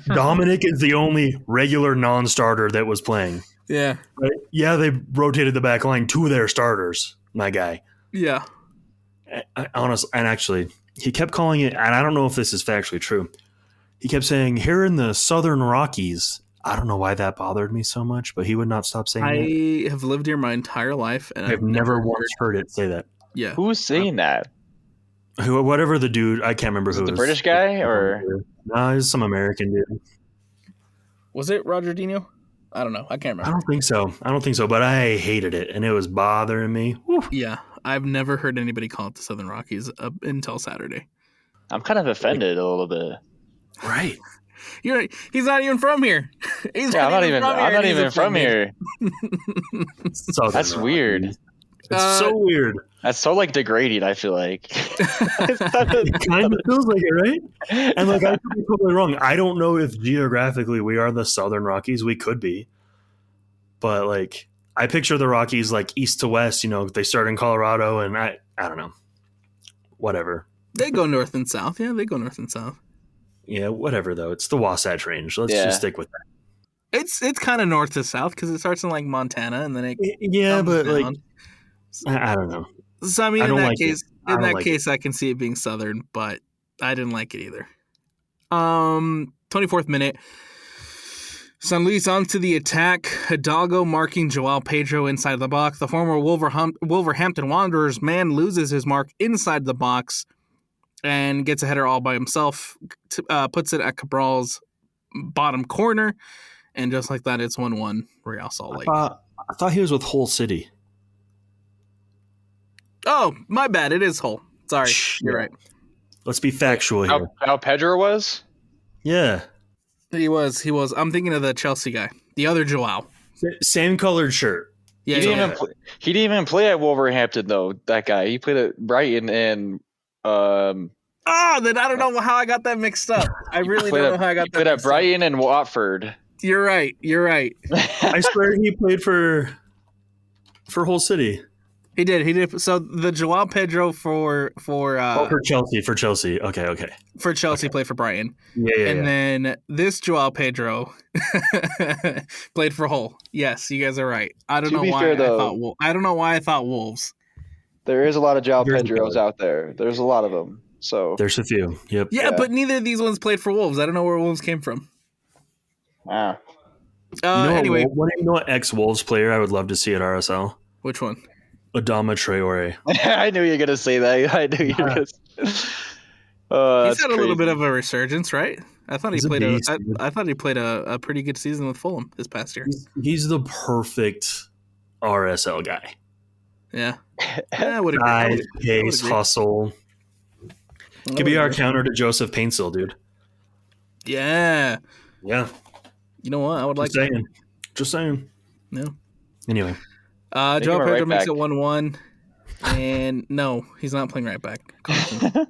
Dominic is the only regular non-starter that was playing. Yeah. Right? Yeah, they rotated the back line to their starters, my guy. Yeah. Honestly, and actually, he kept calling it, and I don't know if this is factually true. He kept saying, here in the Southern Rockies. I don't know why that bothered me so much, but he would not stop saying that. I have lived here my entire life, and I've never once heard it say that. Yeah. Who's saying that? Whatever the dude, I can't remember who it was. The British guy, or? No, he's some American dude. Was it Roger Dino? I don't know. I can't remember. I don't think so, but I hated it, and it was bothering me. Whew. Yeah, I've never heard anybody call it the Southern Rockies until Saturday. I'm kind of offended a little bit. Right. He's not even from here. I'm not even from here. That's weird. It's so weird. That's so degrading, I feel like. It kind of feels like it, right? And I could be totally wrong. I don't know if geographically we are the Southern Rockies. We could be. But I picture the Rockies east to west, they start in Colorado, and I don't know. Whatever. They go north and south. Yeah, they go north and south. Yeah, whatever though. It's the Wasatch Range. Let's just stick with that. It's kind of north to south because it starts in Montana and then it but down. I don't know. So I mean, in that case, I can see it being southern, but I didn't like it either. 24th minute, San Luis onto the attack. Hidalgo marking Joao Pedro inside the box. The former Wolverhampton Wanderers man loses his mark inside the box and gets a header all by himself. Puts it at Cabral's bottom corner, and just like that, it's 1-1 Real Salt Lake. I thought he was with Hull City. Oh, my bad. It is Hull. Sorry. You're right. Let's be factual here. How Pedro was? Yeah. He was. I'm thinking of the Chelsea guy. The other Joao. Same colored shirt. Yeah, he didn't even play at Wolverhampton, though, that guy. He played at Brighton and... then I don't know how I got that mixed up. I really don't know how I got that mixed up. He played at Brighton and Watford. You're right. I swear he played for Hull City. He did. So the Joao Pedro for Chelsea. Okay. Chelsea played for Brighton. Yeah. And then this Joao Pedro played for Hull. Yes, you guys are right. I don't To know be why fair, I though, thought I don't know why I thought Wolves. there is a lot of João There's a Pedros few. out there. There's a lot of them. So There's a few. Yep. Yeah, but neither of these ones played for Wolves. I don't know where Wolves came from. ah, Anyway, what ex-Wolves player I would love to see at RSL? which one? Adama Traore. I knew you were gonna say that. I knew you were gonna. He's That's had a little bit crazy. of a resurgence, right? I thought He's he a played beast, dude. I thought he played a pretty good season with Fulham this past year. He's the perfect RSL guy. Yeah, I would agree. Size, I would pace, agree. hustle. I Could be would our agree. counter to Joseph Paintsill, dude. Yeah. Yeah. You know what? I would like that. Just saying. No. Anyway. Joao him a Pedro right makes back. it 1-1. And no, he's not playing right back. Carson.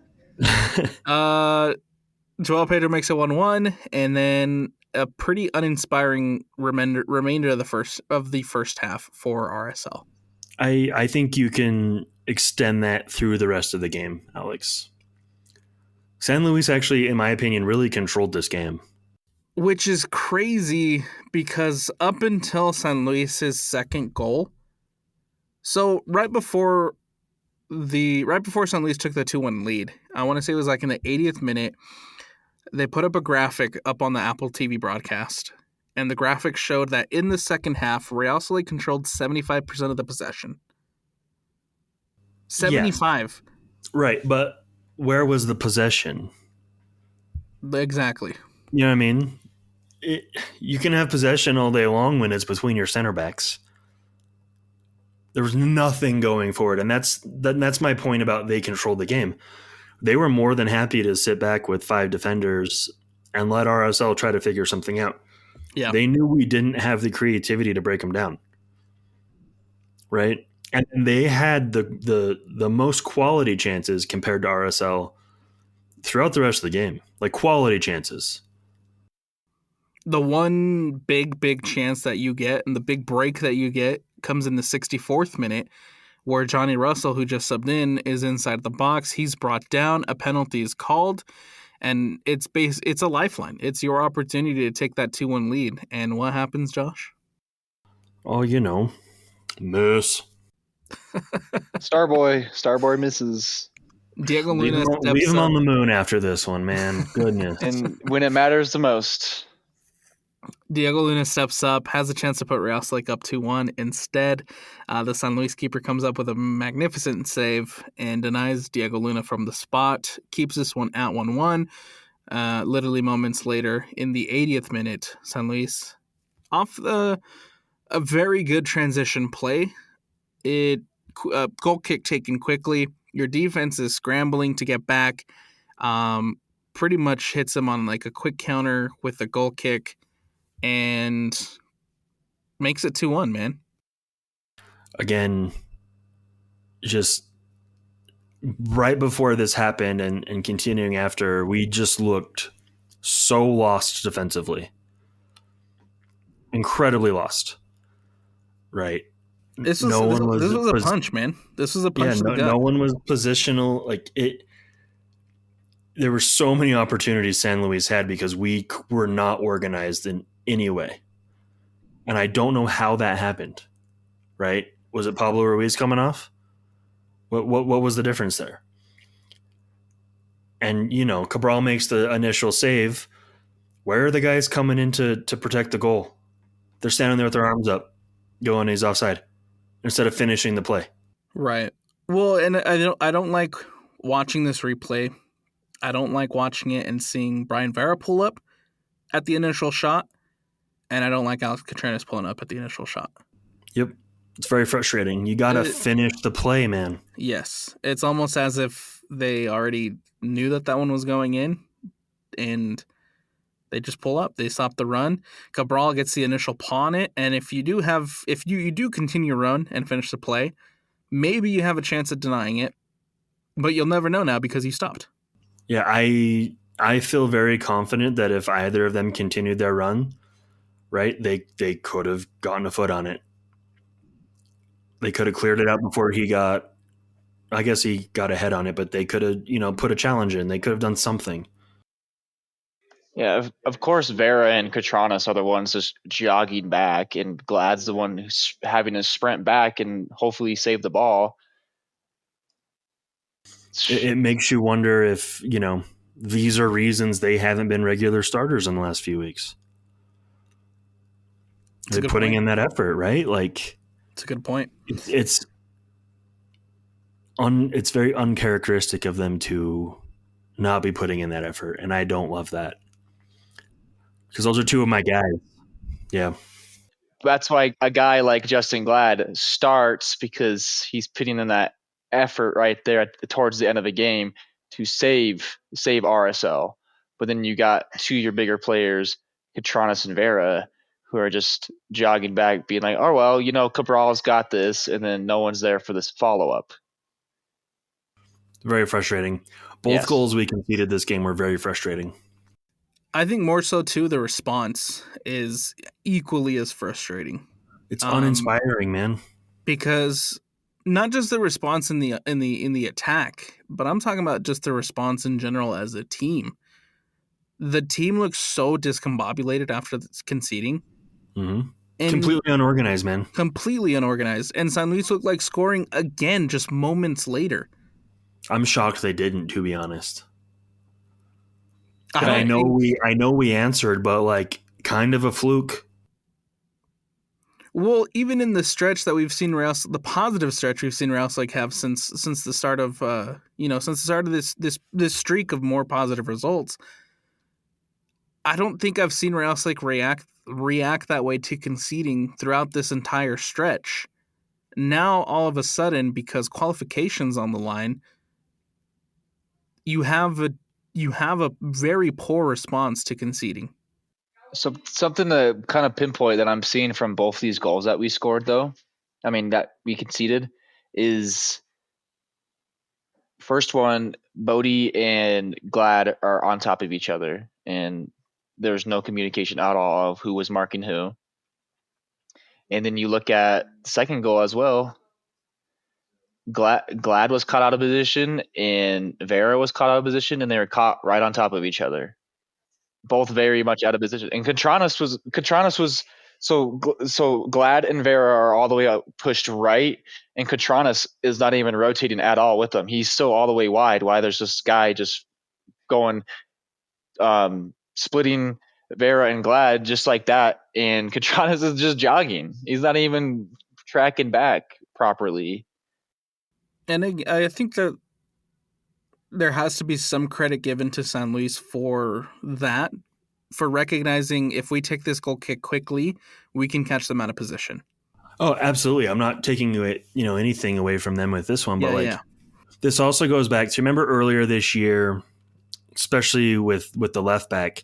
Joao Pedro makes it 1-1, and then a pretty uninspiring remainder of the first half for RSL. I think you can extend that through the rest of the game, Alex. San Luis actually, in my opinion, really controlled this game. Which is crazy because up until San Luis's second goal, so right before San Luis took the 2-1 lead, I want to say it was like in the 80th minute, they put up a graphic up on the Apple TV broadcast, and the graphic showed that in the second half, Real Salt controlled 75% of the possession. 75. Yeah. Right, but where was the possession? Exactly. You know what I mean? You can have possession all day long when it's between your center backs. There was nothing going forward, and that's my point about they controlled the game. They were more than happy to sit back with 5 defenders and let RSL try to figure something out. Yeah. They knew we didn't have the creativity to break them down. Right? And they had the most quality chances compared to RSL throughout the rest of the game. Like quality chances. The one big chance that you get and the big break that you get comes in the 64th minute, where Johnny Russell, who just subbed in, is inside the box. He's brought down. A penalty is called, and it's a lifeline. It's your opportunity to take that 2-1 lead. And what happens, Josh? Oh, miss. Starboy misses. Diego Leave Luna him steps up. on the moon after this one, man. Goodness. And when it matters the most. Diego Luna steps up, has a chance to put Real Salt up 2-1. Instead, the San Luis keeper comes up with a magnificent save and denies Diego Luna from the spot. Keeps this one at 1-1. Literally moments later, in the 80th minute, San Luis, off a very good transition play, goal kick taken quickly. Your defense is scrambling to get back. Pretty much hits him on like a quick counter with a goal kick and makes it 2-1, man. Again, just right before this happened and continuing after, we just looked so lost defensively. Incredibly lost. Right. This was a punch, man. This was a punch to the gut. No one was positional. There were so many opportunities San Luis had because we were not organized in any way. And I don't know how that happened. Right? Was it Pablo Ruiz coming off? What was the difference there? And, Cabral makes the initial save. Where are the guys coming in to protect the goal? They're standing there with their arms up, going, he's offside, instead of finishing the play. Right. Well, and I don't like watching this replay. I don't like watching it and seeing Brian Vera pull up at the initial shot, and I don't like Alex Contreras pulling up at the initial shot. Yep. It's very frustrating. You got to finish the play, man. Yes. It's almost as if they already knew that one was going in, and they just pull up. They stop the run. Cabral gets the initial paw on it, and if you do continue your run and finish the play, maybe you have a chance at denying it, but you'll never know now because you stopped. Yeah, I feel very confident that if either of them continued their run, right, they could have gotten a foot on it. They could have cleared it out before he got. I guess he got ahead on it, but they could have, put a challenge in. They could have done something. Yeah, of course, Vera and Katranas are the ones just jogging back, and Glad's the one who's having to sprint back and hopefully save the ball. It makes you wonder if, these are reasons they haven't been regular starters in the last few weeks. They're putting in that effort, right? Like, it's a good point. It's very uncharacteristic of them to not be putting in that effort, and I don't love that. Because those are two of my guys. Yeah. That's why a guy like Justin Glad starts, because he's putting in that effort right there towards the end of the game to save RSL. But then you got two of your bigger players, Katranas and Vera, who are just jogging back, being like, oh, well, Cabral's got this, and then no one's there for this follow-up. Very frustrating. Both goals we conceded this game were very frustrating. I think more so too, the response is equally as frustrating. It's uninspiring, man. Because not just the response in the attack, but I'm talking about just the response in general as a team. The team looks so discombobulated after conceding. Mm-hmm. Completely unorganized, man. Completely unorganized. And San Luis looked like scoring again just moments later. I'm shocked they didn't, to be honest. I know we answered, but like kind of a fluke. Well, even in the stretch that we've seen Real, the positive stretch we've seen Real have since the start of since the start of this streak of more positive results, I don't think I've seen Real react that way to conceding throughout this entire stretch. Now, all of a sudden, because qualifications on the line, you have a very poor response to conceding. So something to kind of pinpoint that I'm seeing from both these goals that we scored, though, that we conceded, is first one, Bodie and Glad are on top of each other, and there's no communication at all of who was marking who. And then you look at the second goal as well. Glad was caught out of position, and Vera was caught out of position, and they were caught right on top of each other, both very much out of position. And Katranas was so Glad and Vera are all the way out pushed right, and Katranas is not even rotating at all with them. He's still all the way wide. Why there's this guy just going, splitting Vera and Glad just like that, and Katranas is just jogging. He's not even tracking back properly. And I think that there has to be some credit given to San Luis for that, for recognizing if we take this goal kick quickly, we can catch them out of position. Oh, absolutely. I'm not taking anything away from them with this one, but this also goes back to, remember earlier this year, especially with the left back,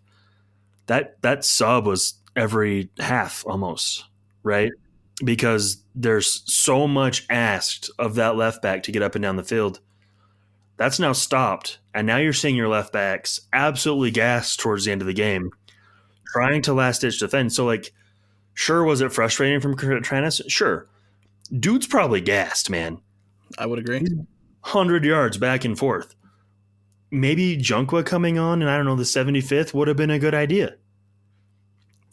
that sub was every half almost, right? Because there's so much asked of that left back to get up and down the field. That's now stopped, and now you're seeing your left backs absolutely gassed towards the end of the game, trying to last-ditch defend. So, sure, was it frustrating from Katranas? Sure. Dude's probably gassed, man. I would agree. 100 yards back and forth. Maybe Junkwa coming on, and I don't know, the 75th would have been a good idea.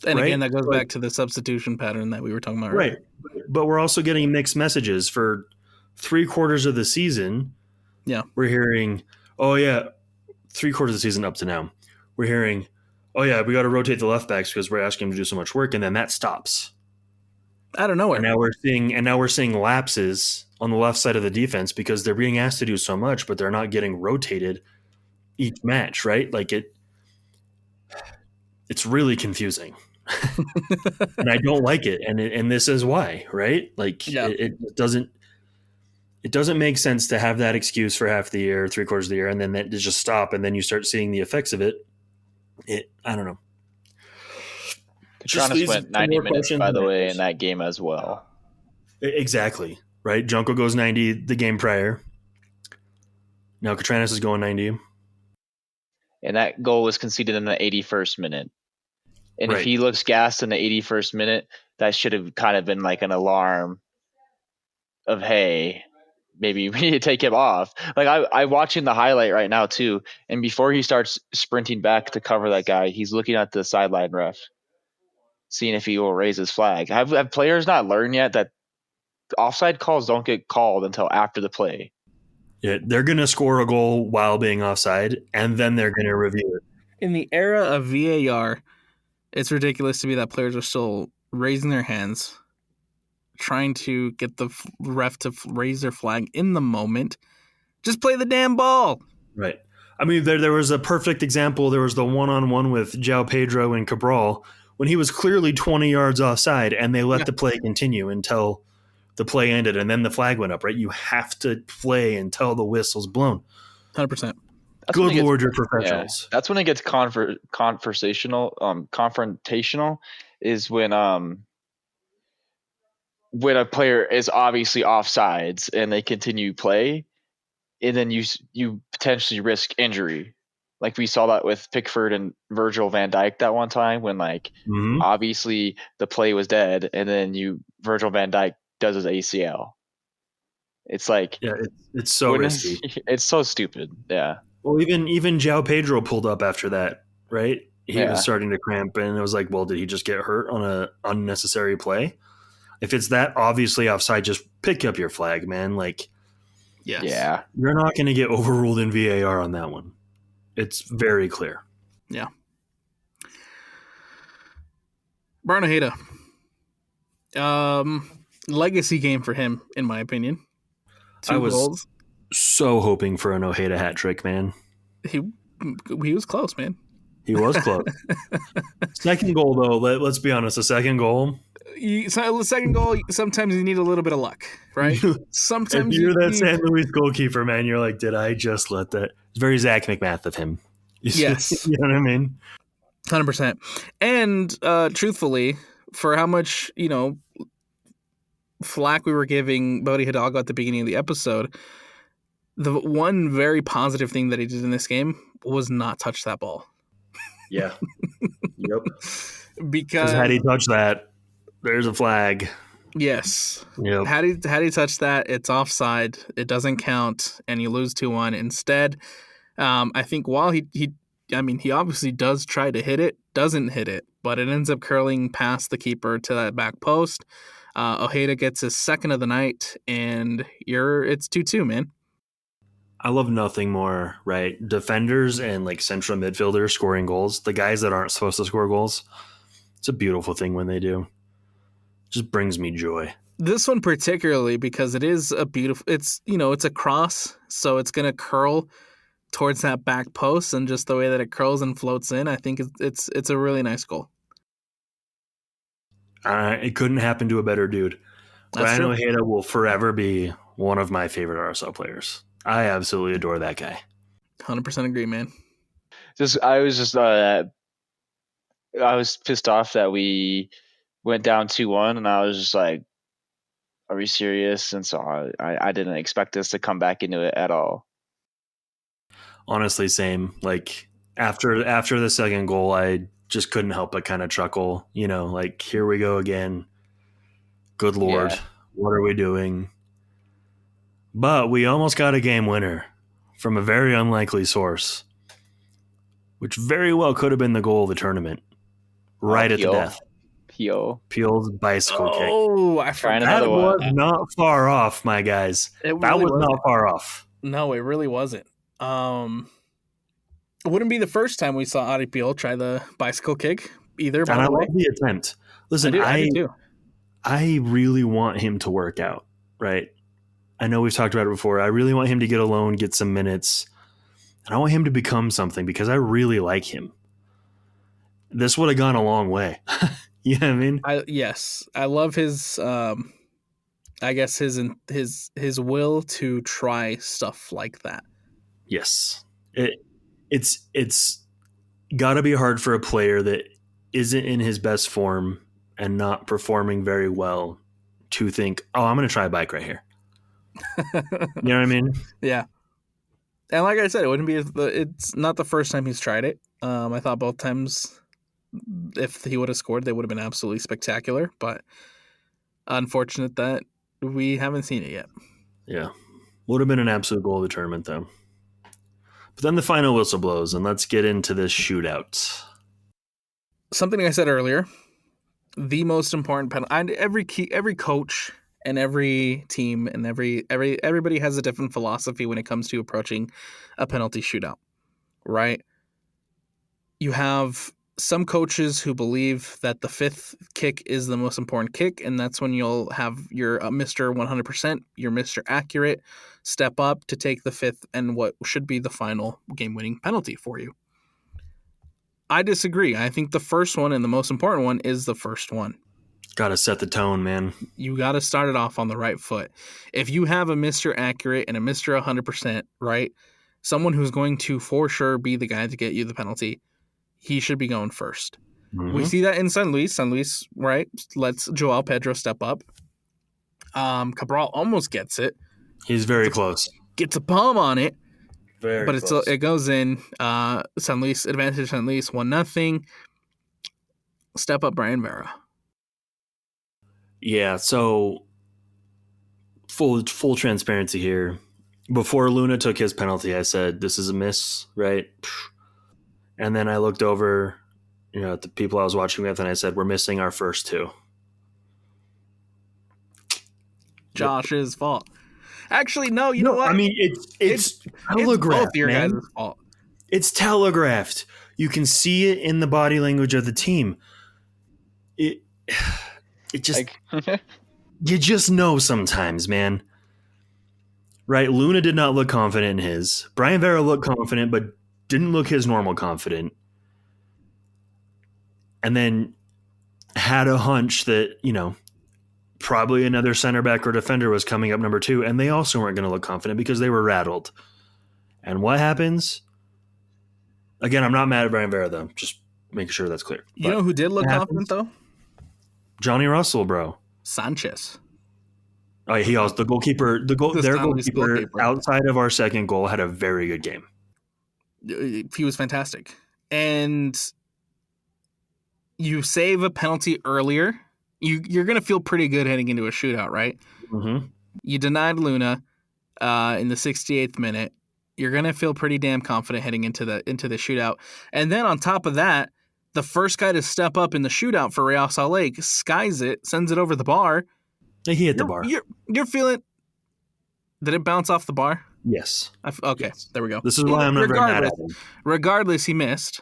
And again, that goes back to the substitution pattern that we were talking about earlier. Right. But we're also getting mixed messages for 3/4 of the season. Yeah. We're hearing, 3/4 of the season up to now. We're hearing, we got to rotate the left backs because we're asking them to do so much work, and then that stops. Out of nowhere. And now we're seeing lapses on the left side of the defense because they're being asked to do so much, but they're not getting rotated each match, right? It's really confusing. And I don't like it, and this is why, right? It doesn't make sense to have that excuse for half the year, 3/4 of the year, and then that just stop, and then you start seeing the effects of it. I don't know. Katranas went 90 minutes, by the way, in that game as well. Exactly, right? Junko goes 90 the game prior. Now Katranas is going 90. And that goal was conceded in the 81st minute. And if he looks gassed in the 81st minute, that should have kind of been like an alarm of, hey, maybe we need to take him off. Like I'm watching the highlight right now too, and before he starts sprinting back to cover that guy, he's looking at the sideline ref, seeing if he will raise his flag. Have players not learned yet that offside calls don't get called until after the play? Yeah, they're going to score a goal while being offside, and then they're going to review it. In the era of VAR, it's ridiculous to me that players are still raising their hands, trying to get the ref to raise their flag in the moment. Just play the damn ball. Right. I mean, there was a perfect example. There was the one-on-one with João Pedro and Cabral when he was clearly 20 yards offside, and they let the play continue until the play ended, and then the flag went up, right? You have to play until the whistle's blown. 100%. Good Lord, you're professionals. Yeah, that's when it gets confrontational, is when a player is obviously offsides and they continue play, and then you potentially risk injury. Like we saw that with Pickford and Virgil van Dijk that one time when obviously the play was dead, and then Virgil van Dijk does his ACL. It's like, yeah, it's so risky. It's so stupid. Yeah. Well, even João Pedro pulled up after that, right? He was starting to cramp, and it was like, well, did he just get hurt on an unnecessary play? If it's that obviously offside, just pick up your flag, man. Like, yes. Yeah, you're not going to get overruled in VAR on that one. It's very clear. Yeah. Bruno Ojeda. Legacy game for him, in my opinion. 2 goals. So hoping for an Ojeda hat trick, man. He was close, man. He was close. Second goal, though, let's be honest, the second goal. The second goal, sometimes you need a little bit of luck, right? Sometimes if you're that San Luis goalkeeper, man, you're like, did I just let that? It's very Zach McMath of him. Yes. You know what I mean? 100%. And truthfully, for how much, flack we were giving Bodie Hidalgo at the beginning of the episode, the one very positive thing that he did in this game was not touch that ball. Yeah. Yep. Because had he touched that, there's a flag. Yes. Yep. Had he touched that, it's offside. It doesn't count, and you lose 2-1. Instead, I think while he obviously does try to hit it, doesn't hit it, but it ends up curling past the keeper to that back post. Ojeda gets his second of the night, and it's 2-2, man. I love nothing more, right? Defenders and like central midfielders scoring goals. The guys that aren't supposed to score goals. It's a beautiful thing when they do. It just brings me joy. This one particularly because it is a beautiful. It's a cross, so it's gonna curl towards that back post, and just the way that it curls and floats in, I think it's a really nice goal. It couldn't happen to a better dude. Brian Ojeda will forever be one of my favorite RSL players. I absolutely adore that guy. 100% agree, man. I was pissed off that we went down 2-1, and I was just like, are we serious? And so I didn't expect us to come back into it at all. Honestly, same. Like after the second goal, I just couldn't help but kind of chuckle, like, here we go again. Good Lord. Yeah. What are we doing? But we almost got a game winner from a very unlikely source, which very well could have been the goal of the tournament. Right at the death. Peel's bicycle kick. Oh, I forgot. That was not far off, my guys. That was not far off. No, it really wasn't. It wouldn't be the first time we saw Adi Piol try the bicycle kick either. And I love the attempt. Listen, I do too. I really want him to work out, right? I know we've talked about it before. I really want him to get a loan, get some minutes. And I want him to become something because I really like him. This would have gone a long way. You know what I mean? Yes. I love his I guess his will to try stuff like that. Yes. It's got to be hard for a player that isn't in his best form and not performing very well to think, oh, I'm going to try a bike right here. You know what I mean? Yeah. And like I said, it's not the first time he's tried it. I thought both times if he would have scored, they would have been absolutely spectacular. But unfortunate that We haven't seen it yet. Yeah. Would have been an absolute goal of the tournament, though. But then the final whistle blows, and let's get into this shootout. Something I said earlier, the most important penalty. Every coach and every team and everybody has a different philosophy when it comes to approaching a penalty shootout, right? You have some coaches who believe that the fifth kick is the most important kick, and that's when you'll have your Mr. 100%, your Mr. Accurate step up to take the fifth and what should be the final game-winning penalty for you. I disagree. I think the first one and the most important one is the first one. Got to set the tone, man. You got to start it off on the right foot. If you have a Mr. Accurate and a Mr. 100%, right, someone who's going to for sure be the guy to get you the penalty, he should be going first. Mm-hmm. We see that in San Luis. San Luis, right, lets Joao Pedro step up. Cabral almost gets it. He's very close. Gets a palm on it. Very but close. It goes in. San Luis, advantage San Luis, 1-0. Step up Brian Vera. Yeah, so full transparency here. Before Luna took his penalty, I said, this is a miss, right? And then I looked over, at the people I was watching with, and I said, we're missing our first two. Josh's fault. Actually, no, you know what? I mean, it's telegraphed, both your man. guys' fault. It's telegraphed. You can see it in the body language of the team. It just you just know sometimes, man. Right? Luna did not look confident in his. Brian Vera looked confident, but didn't look his normal confident. And then had a hunch that, probably another center back or defender was coming up number 2, and they also weren't going to look confident because they were rattled. And what happens? Again, I'm not mad at Brian Vera, though. Just making sure that's clear. You know who did look confident, though? Johnny Russell, bro. Sanchez. Oh, he also the goalkeeper. Their goalkeeper outside of our second goal had a very good game. He was fantastic, and you save a penalty earlier. You're gonna feel pretty good heading into a shootout, right? Mm-hmm. You denied Luna in the 68th minute. You're gonna feel pretty damn confident heading into the shootout, and then on top of that, the first guy to step up in the shootout for Real Salt Lake skies it, sends it over the bar. He hit the bar. You're feeling. Did it bounce off the bar? Yes. Okay, yes. There we go. This is why I'm not very mad at him. Regardless, he missed.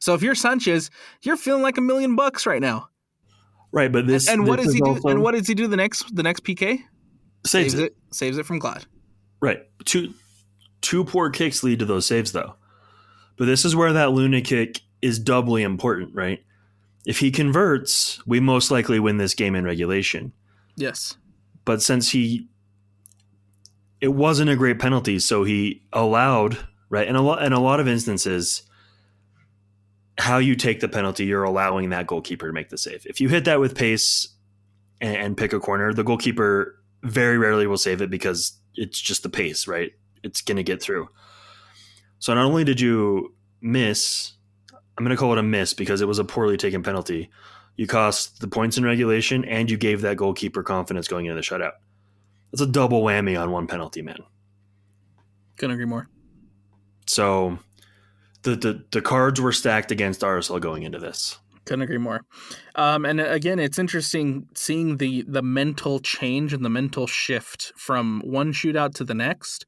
So if you're Sanchez, you're feeling like $1 million right now. Right, but this and what this does he do? also... And what does he do the next PK? Saves it. Saves it from Glad. Right. Two poor kicks lead to those saves, though. But this is where that Luna kick is doubly important, right? If he converts, we most likely win this game in regulation. Yes. But since it wasn't a great penalty, so he allowed, right? In a lot of instances, how you take the penalty, you're allowing that goalkeeper to make the save. If you hit that with pace and pick a corner, the goalkeeper very rarely will save it because it's just the pace, right? It's going to get through. So not only did you miss, I'm going to call it a miss because it was a poorly taken penalty. You cost the points in regulation and you gave that goalkeeper confidence going into the shutout. That's a double whammy on one penalty, man. Couldn't agree more. So the cards were stacked against RSL going into this. Couldn't agree more. And again, it's interesting seeing the mental change and the mental shift from one shootout to the next.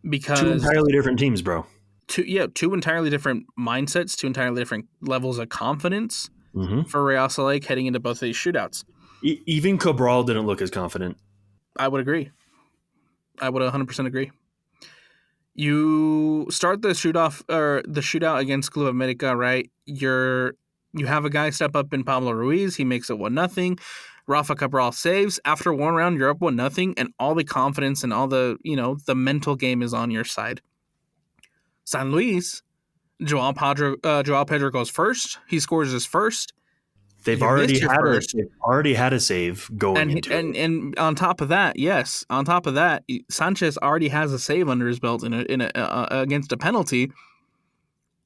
Because 2 entirely different teams, bro. 2 entirely different mindsets, 2 entirely different levels of confidence for Real Salt Lake heading into both of these shootouts. Even Cabral didn't look as confident. I would agree. I would 100% agree. You start the shootout against Club America, right? You have a guy step up in Pablo Ruiz. He makes it 1-0. Rafa Cabral saves. After one round, you're up 1-0, and all the confidence and all the the mental game is on your side. San Luis, Joao Pedro goes first. He scores his first. They've already had a save going into it. And on top of that, Sanchez already has a save under his belt against a penalty.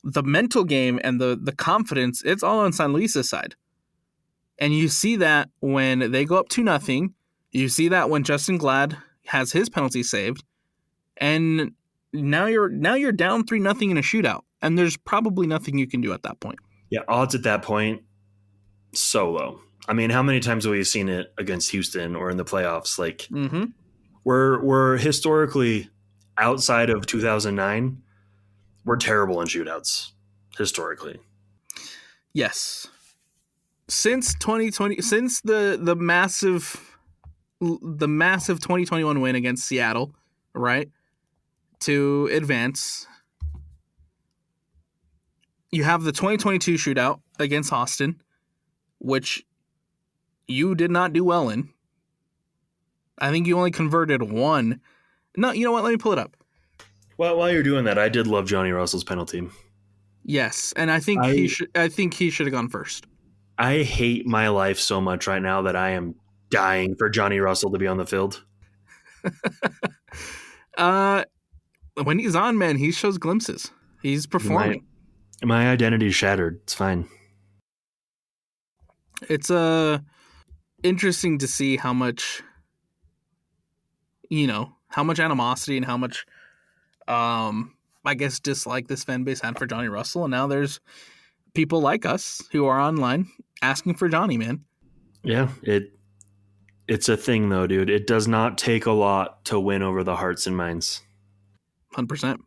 The mental game and the confidence, it's all on San Luis's side. And you see that when they go up 2-0. You see that when Justin Glad has his penalty saved. And now you're down 3-0 in a shootout. And there's probably nothing you can do at that point. Yeah, odds at that point, so low. I mean, how many times have we seen it against Houston or in the playoffs? Like, we're historically, outside of 2009, we're terrible in shootouts, historically. Yes. Since 2020, since the massive 2021 win against Seattle, right, to advance, you have the 2022 shootout against Austin, which you did not do well in. I think you only converted one. No, you know what? Let me pull it up. Well, while you're doing that, I did love Johnny Russell's penalty. Yes, and I think he should have gone first. I hate my life so much right now that I am dying for Johnny Russell to be on the field. When he's on, man, he shows glimpses. He's performing. My identity's shattered. It's fine. It's interesting to see how much, how much animosity and how much, I guess, dislike this fan base had for Johnny Russell. And now there's people like us who are online asking for Johnny, man. Yeah, it's a thing, though, dude. It does not take a lot to win over the hearts and minds. 100%.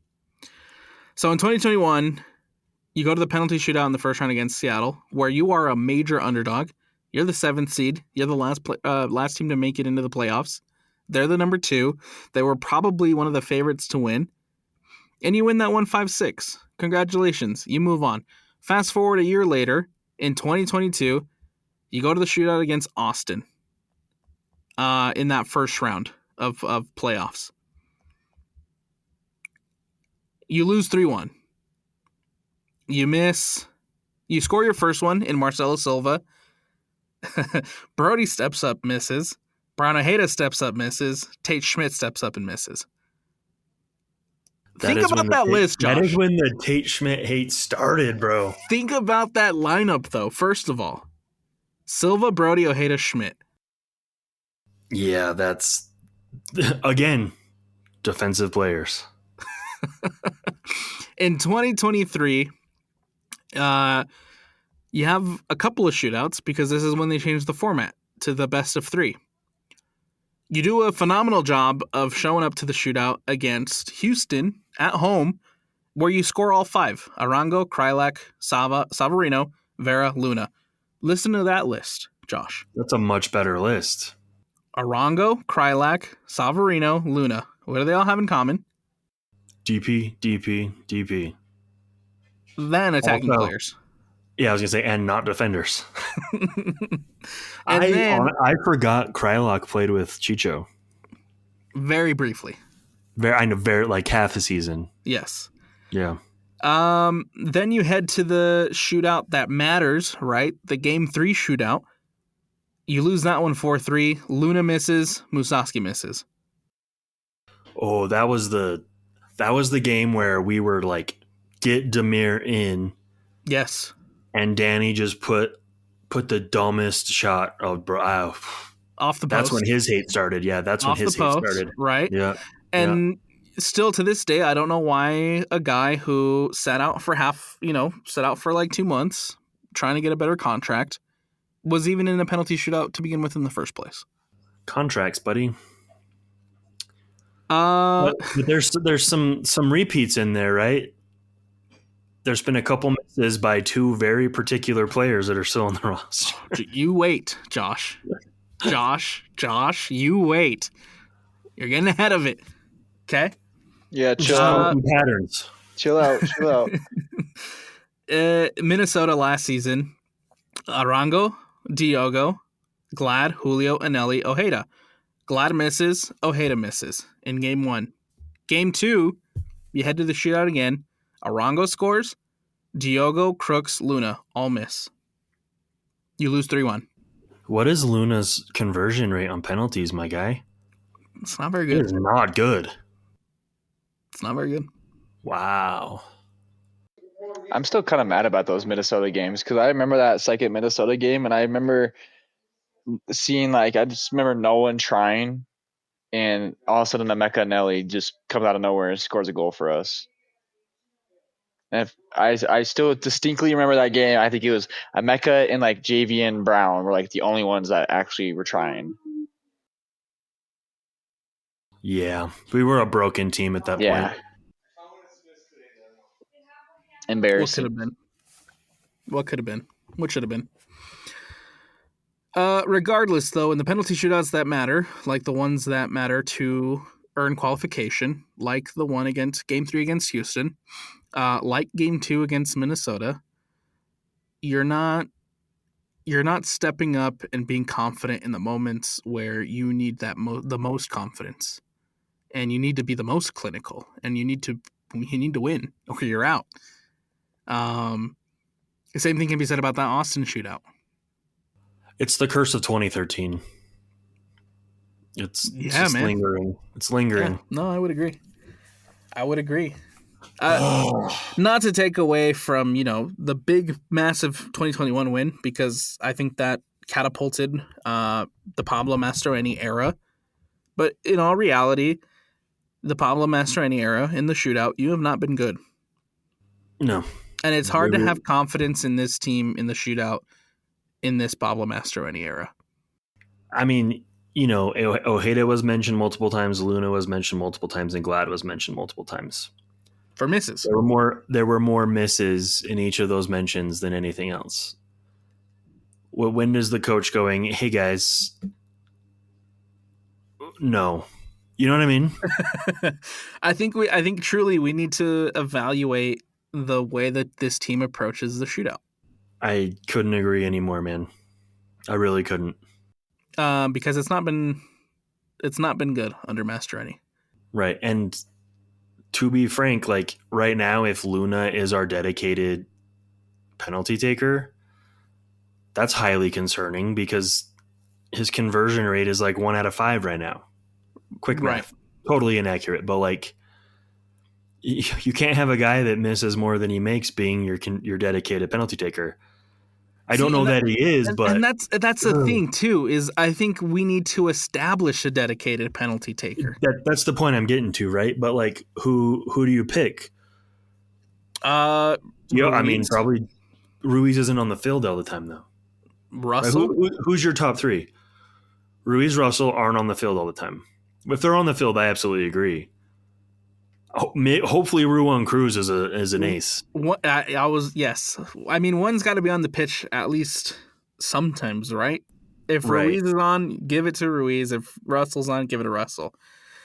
So in 2021, you go to the penalty shootout in the first round against Seattle, where you are a major underdog. You're the 7th seed. You're the last team to make it into the playoffs. They're the number 2. They were probably one of the favorites to win. And you win that one 5-6. Congratulations. You move on. Fast forward a year later, in 2022, you go to the shootout against Austin in that first round of playoffs. You lose 3-1. You score your first one in Marcelo Silva. Brody steps up, misses. Brian Ojeda steps up, misses. Tate Schmidt steps up and misses. Think about that list, Josh. That is when the Tate Schmidt hate started, bro. Think about that lineup, though, first of all. Silva, Brody, Ojeda, Schmidt. Yeah, that's, again, defensive players. In 2023, you have a couple of shootouts because this is when they changed the format to the best of 3. You do a phenomenal job of showing up to the shootout against Houston at home, where you score all 5. Arango, Krylak, Savarino, Vera, Luna. Listen to that list, Josh. That's a much better list. Arango, Krylak, Savarino, Luna. What do they all have in common? DP, DP, DP. Then attacking players. Yeah, I was going to say, and not defenders. I forgot Krylak played with Chicho. Very briefly. Very like half a season. Yes. Yeah. Then you head to the shootout that matters, right? The Game 3 shootout. You lose that one 4-3. Luna misses. Musovski misses. Oh, that was the game where we were like, get Demir in. Yes. And Danny just put the dumbest shot. Oh, bro. Off the post. That's when his hate started. Yeah, that's when his hate started. Right. Yeah. And still to this day, I don't know why a guy who sat out for like 2 months trying to get a better contract was even in a penalty shootout to begin with in the first place. Contracts, buddy. But there's some repeats in there, right? There's been a couple misses by 2 very particular players that are still on the roster. You wait, Josh. Josh, you wait. You're getting ahead of it. Okay? Yeah, chill out. Patterns. Chill out. Minnesota last season. Arango, Diogo, Glad, Julio, Anelli, Ojeda. Glad misses, Ojeda misses in Game 1. Game 2, you head to the shootout again. Arango scores. Diogo, Crooks, Luna all miss. You lose 3-1. What is Luna's conversion rate on penalties, my guy? It's not very good. It is not good. It's not very good. Wow. I'm still kind of mad about those Minnesota games because I remember that second Minnesota game, and I remember seeing I just remember no one trying, and all of a sudden Emeka Nelly just comes out of nowhere and scores a goal for us. And I still distinctly remember that game. I think it was Emeka and Javian Brown were the only ones that actually were trying. Yeah, we were a broken team at that point. Embarrassing. What could have been? What should have been? Regardless, though, in the penalty shootouts that matter, like the ones that matter to earn qualification, like the one against Game 3 against Houston, like Game 2 against Minnesota, you're not stepping up and being confident in the moments where you need the most confidence, and you need to be the most clinical, and you need to win or you're out. The same thing can be said about that Austin shootout. It's the curse of 2013. It's just man. lingering. It's lingering. Yeah, no, I would agree. Not to take away from, the big, massive 2021 win, because I think that catapulted the Pablo Mastroeni era. But in all reality, the Pablo Mastroeni era in the shootout, you have not been good. No. And it's hard to have confidence in this team in the shootout in this Pablo Mastroeni era. I mean, Ojeda was mentioned multiple times, Luna was mentioned multiple times, and Glad was mentioned multiple times. For misses. There were more misses in each of those mentions than anything else. When is the coach going, hey guys, no. You know what I mean? I think truly we need to evaluate the way that this team approaches the shootout. I couldn't agree anymore, man. I really couldn't. Because it's not been good under Mastroeni. Right. And to be frank, right now, if Luna is our dedicated penalty taker, that's highly concerning because his conversion rate is 1 out of 5 right now. Quick math. Right. Totally inaccurate, but you can't have a guy that misses more than he makes being your dedicated penalty taker. I don't know that he is, but and that's the thing too. Is I think we need to establish a dedicated penalty taker. That's the point I'm getting to, right? But who do you pick? I mean, probably Ruiz isn't on the field all the time though. Russell, right? Who's your top three? Ruiz, Russell aren't on the field all the time. If they're on the field, I absolutely agree. Hopefully, Ruan Cruz is an ace. Yes. I mean, one's got to be on the pitch at least sometimes, right? If Ruiz is on, give it to Ruiz. If Russell's on, give it to Russell.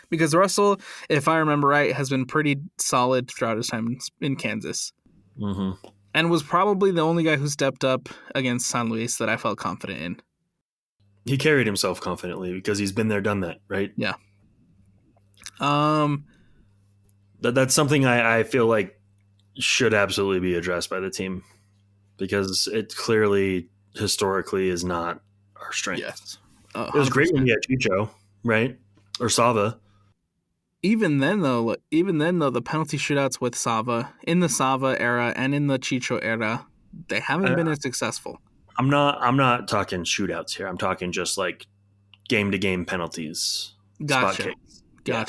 Because Russell, if I remember right, has been pretty solid throughout his time in Kansas. Mm-hmm. And was probably the only guy who stepped up against San Luis that I felt confident in. He carried himself confidently because he's been there, done that, right? Yeah. That's something I feel like should absolutely be addressed by the team because it clearly historically is not our strength. Yes. It was great when we had Chicho, right? Or Sava. Even then, though, the penalty shootouts with Sava in the Sava era and in the Chicho era, they haven't been as successful. I'm not talking shootouts here. I'm talking just game-to-game penalties. Gotcha. Yeah.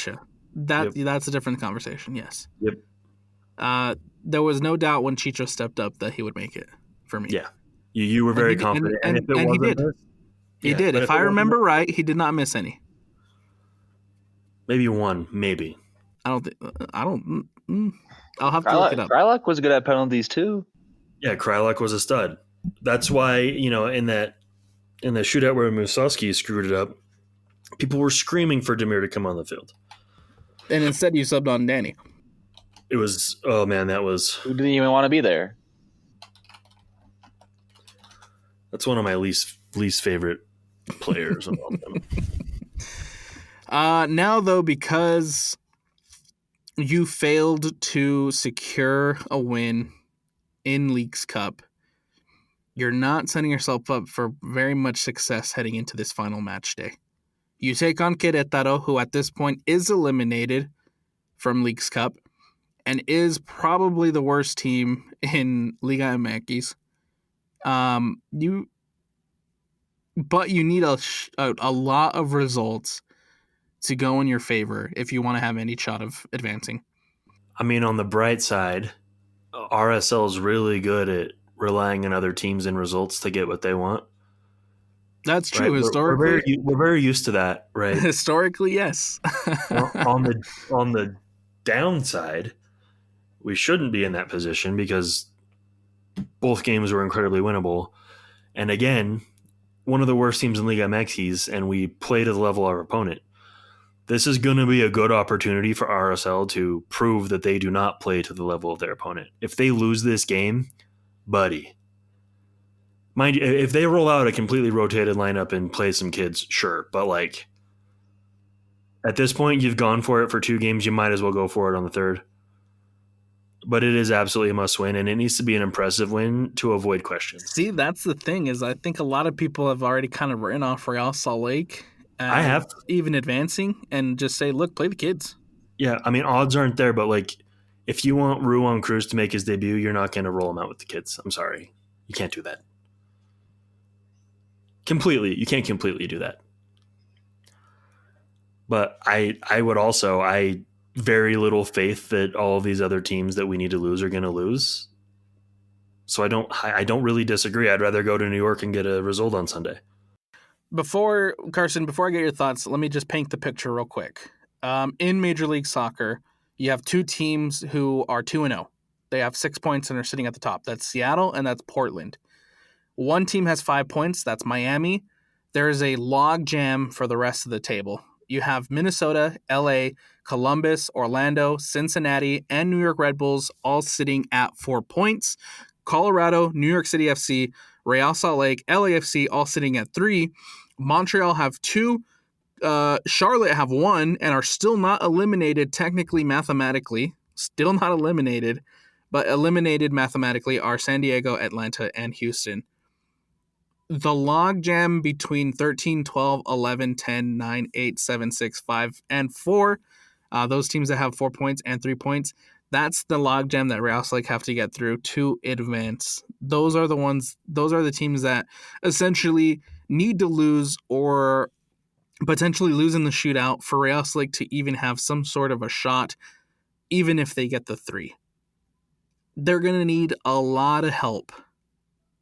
That's a different conversation. Yes. Yep. There was no doubt when Chicho stepped up that he would make it for me. Yeah. You were very confident, and if it wasn't, he did. He did. If I remember right, he did not miss any. Maybe one, maybe. I'll have to look it up. Krylak was good at penalties too. Yeah, Krylak was a stud. That's why, in the shootout where Musovski screwed it up, people were screaming for Demir to come on the field. And instead you subbed on Danny. It was, oh man, that was... Who didn't even want to be there? That's one of my least favorite players of all time. Now, though, because you failed to secure a win in Leagues Cup, you're not setting yourself up for very much success heading into this final match day. You take on Querétaro, who at this point is eliminated from Leagues Cup, and is probably the worst team in Liga MX. But you need a lot of results to go in your favor if you want to have any shot of advancing. I mean, on the bright side, RSL is really good at relying on other teams and results to get what they want. That's Right, true. Historically, we're very used to that, right? historically, yes. On the downside, we shouldn't be in that position because both games were incredibly winnable. And again, one of the worst teams in Liga MX, and we play to the level of our opponent. This is going to be a good opportunity for RSL to prove that they do not play to the level of their opponent. If they lose this game, buddy, mind you, if they roll out a completely rotated lineup and play some kids, sure. But like at this point, you've gone for it for 2 games. You might as well go for it on the third. But it is absolutely a must win, and it needs to be an impressive win to avoid questions. See, that's the thing is I think a lot of people have already kind of written off Real Salt Lake. I have. Even advancing and just say, look, play the kids. Yeah, I mean, odds aren't there, but like if you want Ruan Cruz to make his debut, you're not going to roll him out with the kids. I'm sorry. You can't do that. You can't completely do that. But I would also, very little faith that all of these other teams that we need to lose are going to lose. So I don't really disagree. I'd rather go to New York and get a result on Sunday. Carson, before I get your thoughts, let me just paint the picture real quick. In Major League Soccer, you have 2 teams who are 2-0. They have 6 points and are sitting at the top. That's Seattle and that's Portland. One team has 5 points. That's Miami. There is a log jam for the rest of the table. You have Minnesota, LA, Columbus, Orlando, Cincinnati, and New York Red Bulls all sitting at 4 points. Colorado, New York City FC, Real Salt Lake, LAFC all sitting at 3. Montreal have 2. Charlotte have 1 and are still not eliminated technically mathematically. Still not eliminated, but eliminated mathematically are San Diego, Atlanta, and Houston. The logjam between 13, 12, 11, 10, 9, 8, 7, 6, 5, and 4, those teams that have 4 points and 3 points, that's the logjam that Real Salt Lake have to get through to advance. Those are the teams that essentially need to lose or potentially lose in the shootout for Real Salt Lake to even have some sort of a shot, even if they get the 3. They're going to need a lot of help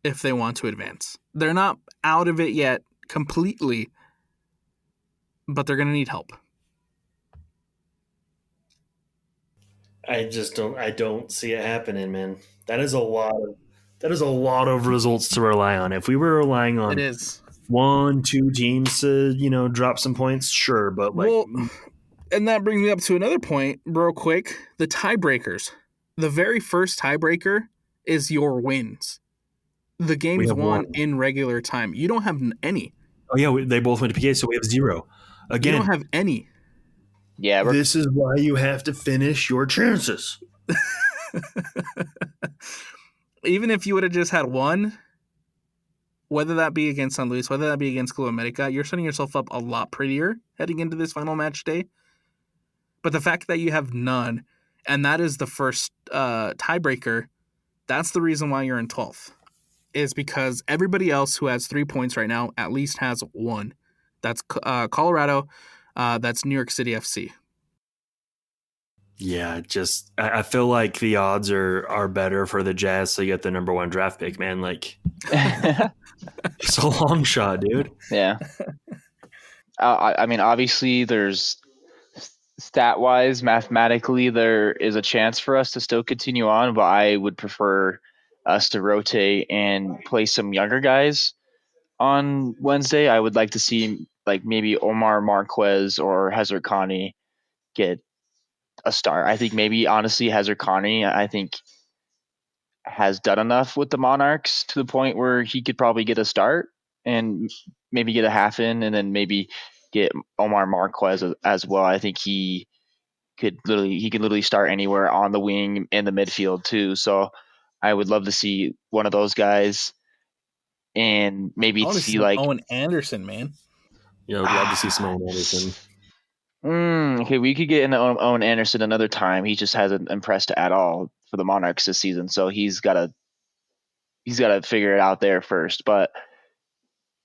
if they want to advance. They're not out of it yet completely, but they're going to need help. I don't see it happening, man. That is a lot of results to rely on. If we were relying on It is 1, 2 teams to, drop some points, sure, but like and that brings me up to another point real quick, the tiebreakers. The very first tiebreaker is your wins. The game's won in regular time. You don't have any. Oh yeah, they both went to PK, so we have 0. Again, you don't have any. Yeah, this is why you have to finish your chances. Even if you would have just had 1, whether that be against San Luis, whether that be against Club America, you're setting yourself up a lot prettier heading into this final match day. But the fact that you have none, and that is the first tiebreaker, that's the reason why you're in 12th. Is because everybody else who has 3 points right now at least has 1. That's Colorado. That's New York City FC. Yeah, I feel like the odds are better for the Jazz to get the number 1 draft pick, man. Like, it's a long shot, dude. Yeah. I mean, obviously, there's stat-wise, mathematically, there is a chance for us to still continue on, but I would prefer us to rotate and play some younger guys on Wednesday. I would like to see like maybe Omar Marquez or Hezar Khani get a start. I think maybe honestly Hezar Khani, I think has done enough with the Monarchs to the point where he could probably get a start and maybe get a half in, and then maybe get Omar Marquez as well. I think he could literally start anywhere on the wing in the midfield too. So I would love to see one of those guys, and maybe see like Owen Anderson, man. Yeah, I'd love to see Simone Anderson. Okay, we could get into Owen Anderson another time. He just hasn't impressed at all for the Monarchs this season, so he's gotta figure it out there first. But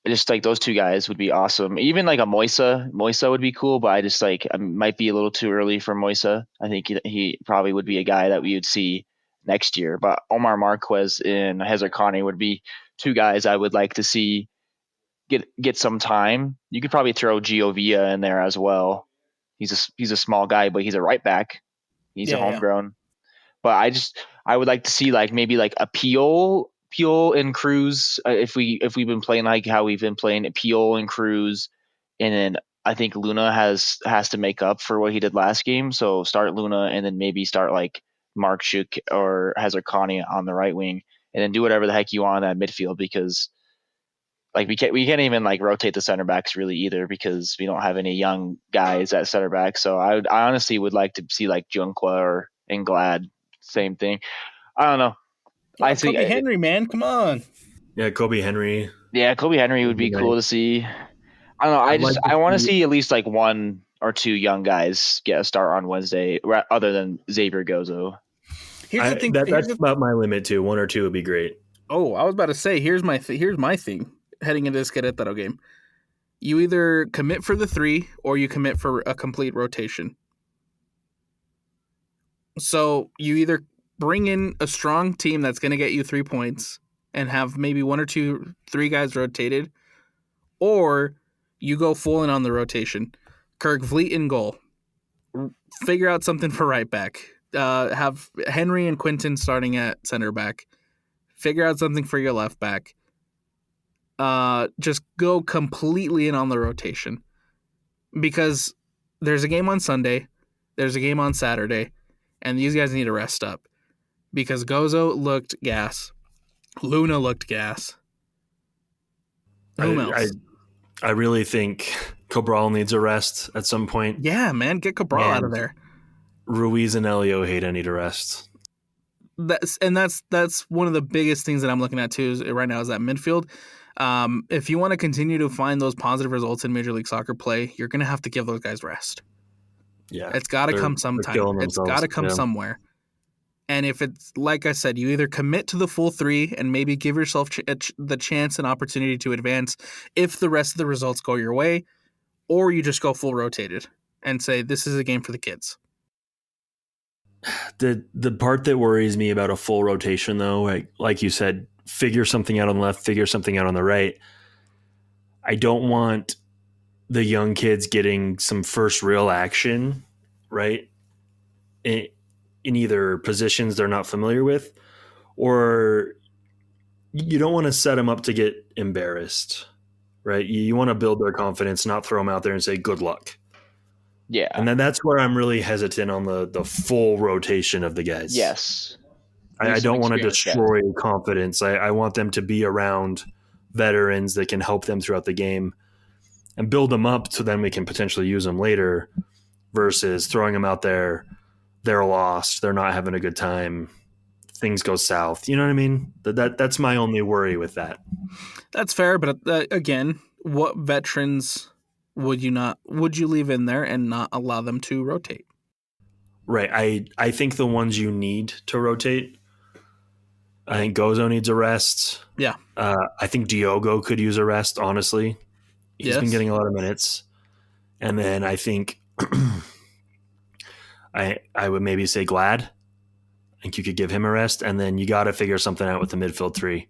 just like those two guys would be awesome. Even like a Moisa would be cool, but I just like might be a little too early for Moisa. I think he probably would be a guy that we would see next year. But Omar Marquez and Hezar Connie would be two guys I would like to see get some time. You could probably throw Gio Villa in there as well. He's a small guy, but he's a right back. He's a Yeah. homegrown. But I would like to see like maybe like a Peel and Cruz if we've been playing like how we've been playing Peel and Cruz, and then I think Luna has to make up for what he did last game. So start Luna and then maybe start like Mark Schuch or Hazard Connie on the right wing, and then do whatever the heck you want in that midfield because like we can't even like rotate the center backs really either because we don't have any young guys at center back. So I honestly would like to see like Junqua or Inglad, same thing. I don't know. I think Kobe Henry, man, come on. Yeah, Kobe Henry. yeah, Kobe Henry would Would be be cool to nice. see. I don't know. I'd like to I want to see. see at least like one or two young guys get a start on Wednesday, other than Xavier Gozo. Here's the thing. That's about my limit too. One or two would be great. Oh, I was about to say, here's my thing heading into this Querétaro game. You either commit for the 3 or you commit for a complete rotation. So you either bring in a strong team that's going to get you 3 points and have maybe 1 or 2, 3 guys rotated, or you go full in on the rotation. Kirk Vliet in goal. Figure out something for right back. Have Henry and Quinton starting at center back. Figure out something for your left back. Just go completely in on the rotation. Because there's a game on Sunday, there's a game on Saturday, and these guys need to rest up. Because Gozo looked gas. Luna looked gas. Who else? I really think Cabral needs a rest at some point. Yeah, man, get Cabral out of there. Ruiz and Elio Hayda need a rest. That's one of the biggest things that I'm looking at too right now is that midfield. If you want to continue to find those positive results in Major League Soccer play, you're going to have to give those guys rest. Yeah, it's got to come sometime. It's got to come somewhere. And if it's like I said, you either commit to the full 3 and maybe give yourself the chance and opportunity to advance if the rest of the results go your way, or you just go full rotated and say this is a game for the kids. The part that worries me about a full rotation, though, like you said, figure something out on the left, figure something out on the right. I don't want the young kids getting some first real action, right? In either positions they're not familiar with, or you don't want to set them up to get embarrassed, right? You want to build their confidence, not throw them out there and say, good luck. Yeah. And then that's where I'm really hesitant on the full rotation of the guys. Yes. I don't want to destroy confidence. I want them to be around veterans that can help them throughout the game and build them up so then we can potentially use them later versus throwing them out there. They're lost. They're not having a good time. Things go south. You know what I mean? That's my only worry with that. That's fair. But again, what veterans would you leave in there and not allow them to rotate? Right. I think the ones you need to rotate, I think Gozo needs a rest. Yeah. I think Diogo could use a rest, honestly. He's been getting a lot of minutes. And then I think I would maybe say Glad. I think you could give him a rest. And then you got to figure something out with the midfield 3.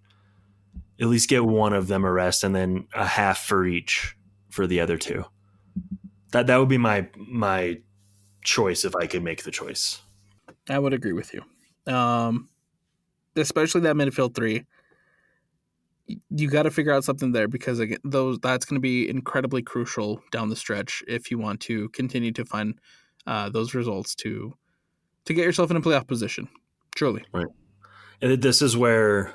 At least get one of them a rest and then a half for each for the other 2. That would be my choice if I could make the choice. I would agree with you. Especially that midfield 3. You got to figure out something there because again, that's going to be incredibly crucial down the stretch if you want to continue to find those results to get yourself in a playoff position. Truly, right. And this is where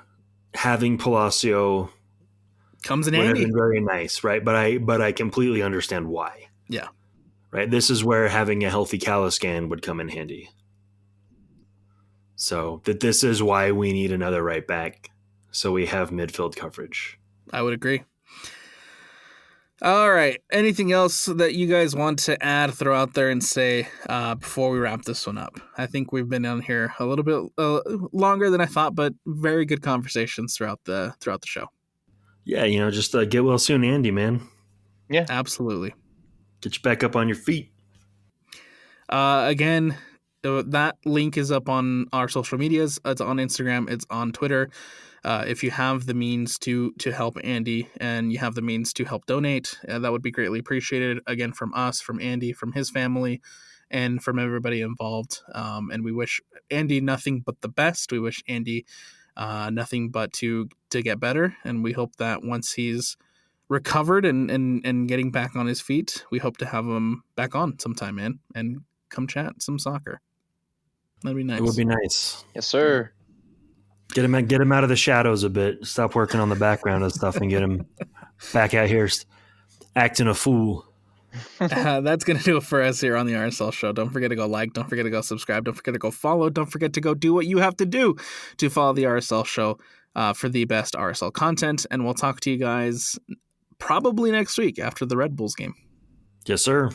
having Palacio comes in would handy. have been very nice, right? But I completely understand why. Yeah, right. This is where having a healthy Caliscan would come in handy. So this is why we need another right back. So we have midfield coverage. I would agree. All right. Anything else that you guys want to add, throw out there, and say before we wrap this one up? I think we've been on here a little bit longer than I thought, but very good conversations throughout the show. Yeah, just get well soon, Andy, man. Yeah. Absolutely. Get you back up on your feet. Again, that link is up on our social medias. It's on Instagram. It's on Twitter. If you have the means to help Andy and you have the means to help donate, that would be greatly appreciated. Again, from us, from Andy, from his family, and from everybody involved. And we wish Andy nothing but the best. We wish Andy nothing but to get better. And we hope that once he's recovered and getting back on his feet, we hope to have him back on sometime, man, and come chat some soccer. That'd be nice. It would be nice. Yes, sir. Get him out of the shadows a bit. Stop working on the background and stuff and get him back out here acting a fool. That's going to do it for us here on the RSL Show. Don't forget to go like. Don't forget to go subscribe. Don't forget to go follow. Don't forget to go do what you have to do to follow the RSL Show for the best RSL content. And we'll talk to you guys probably next week after the Red Bulls game. Yes, sir.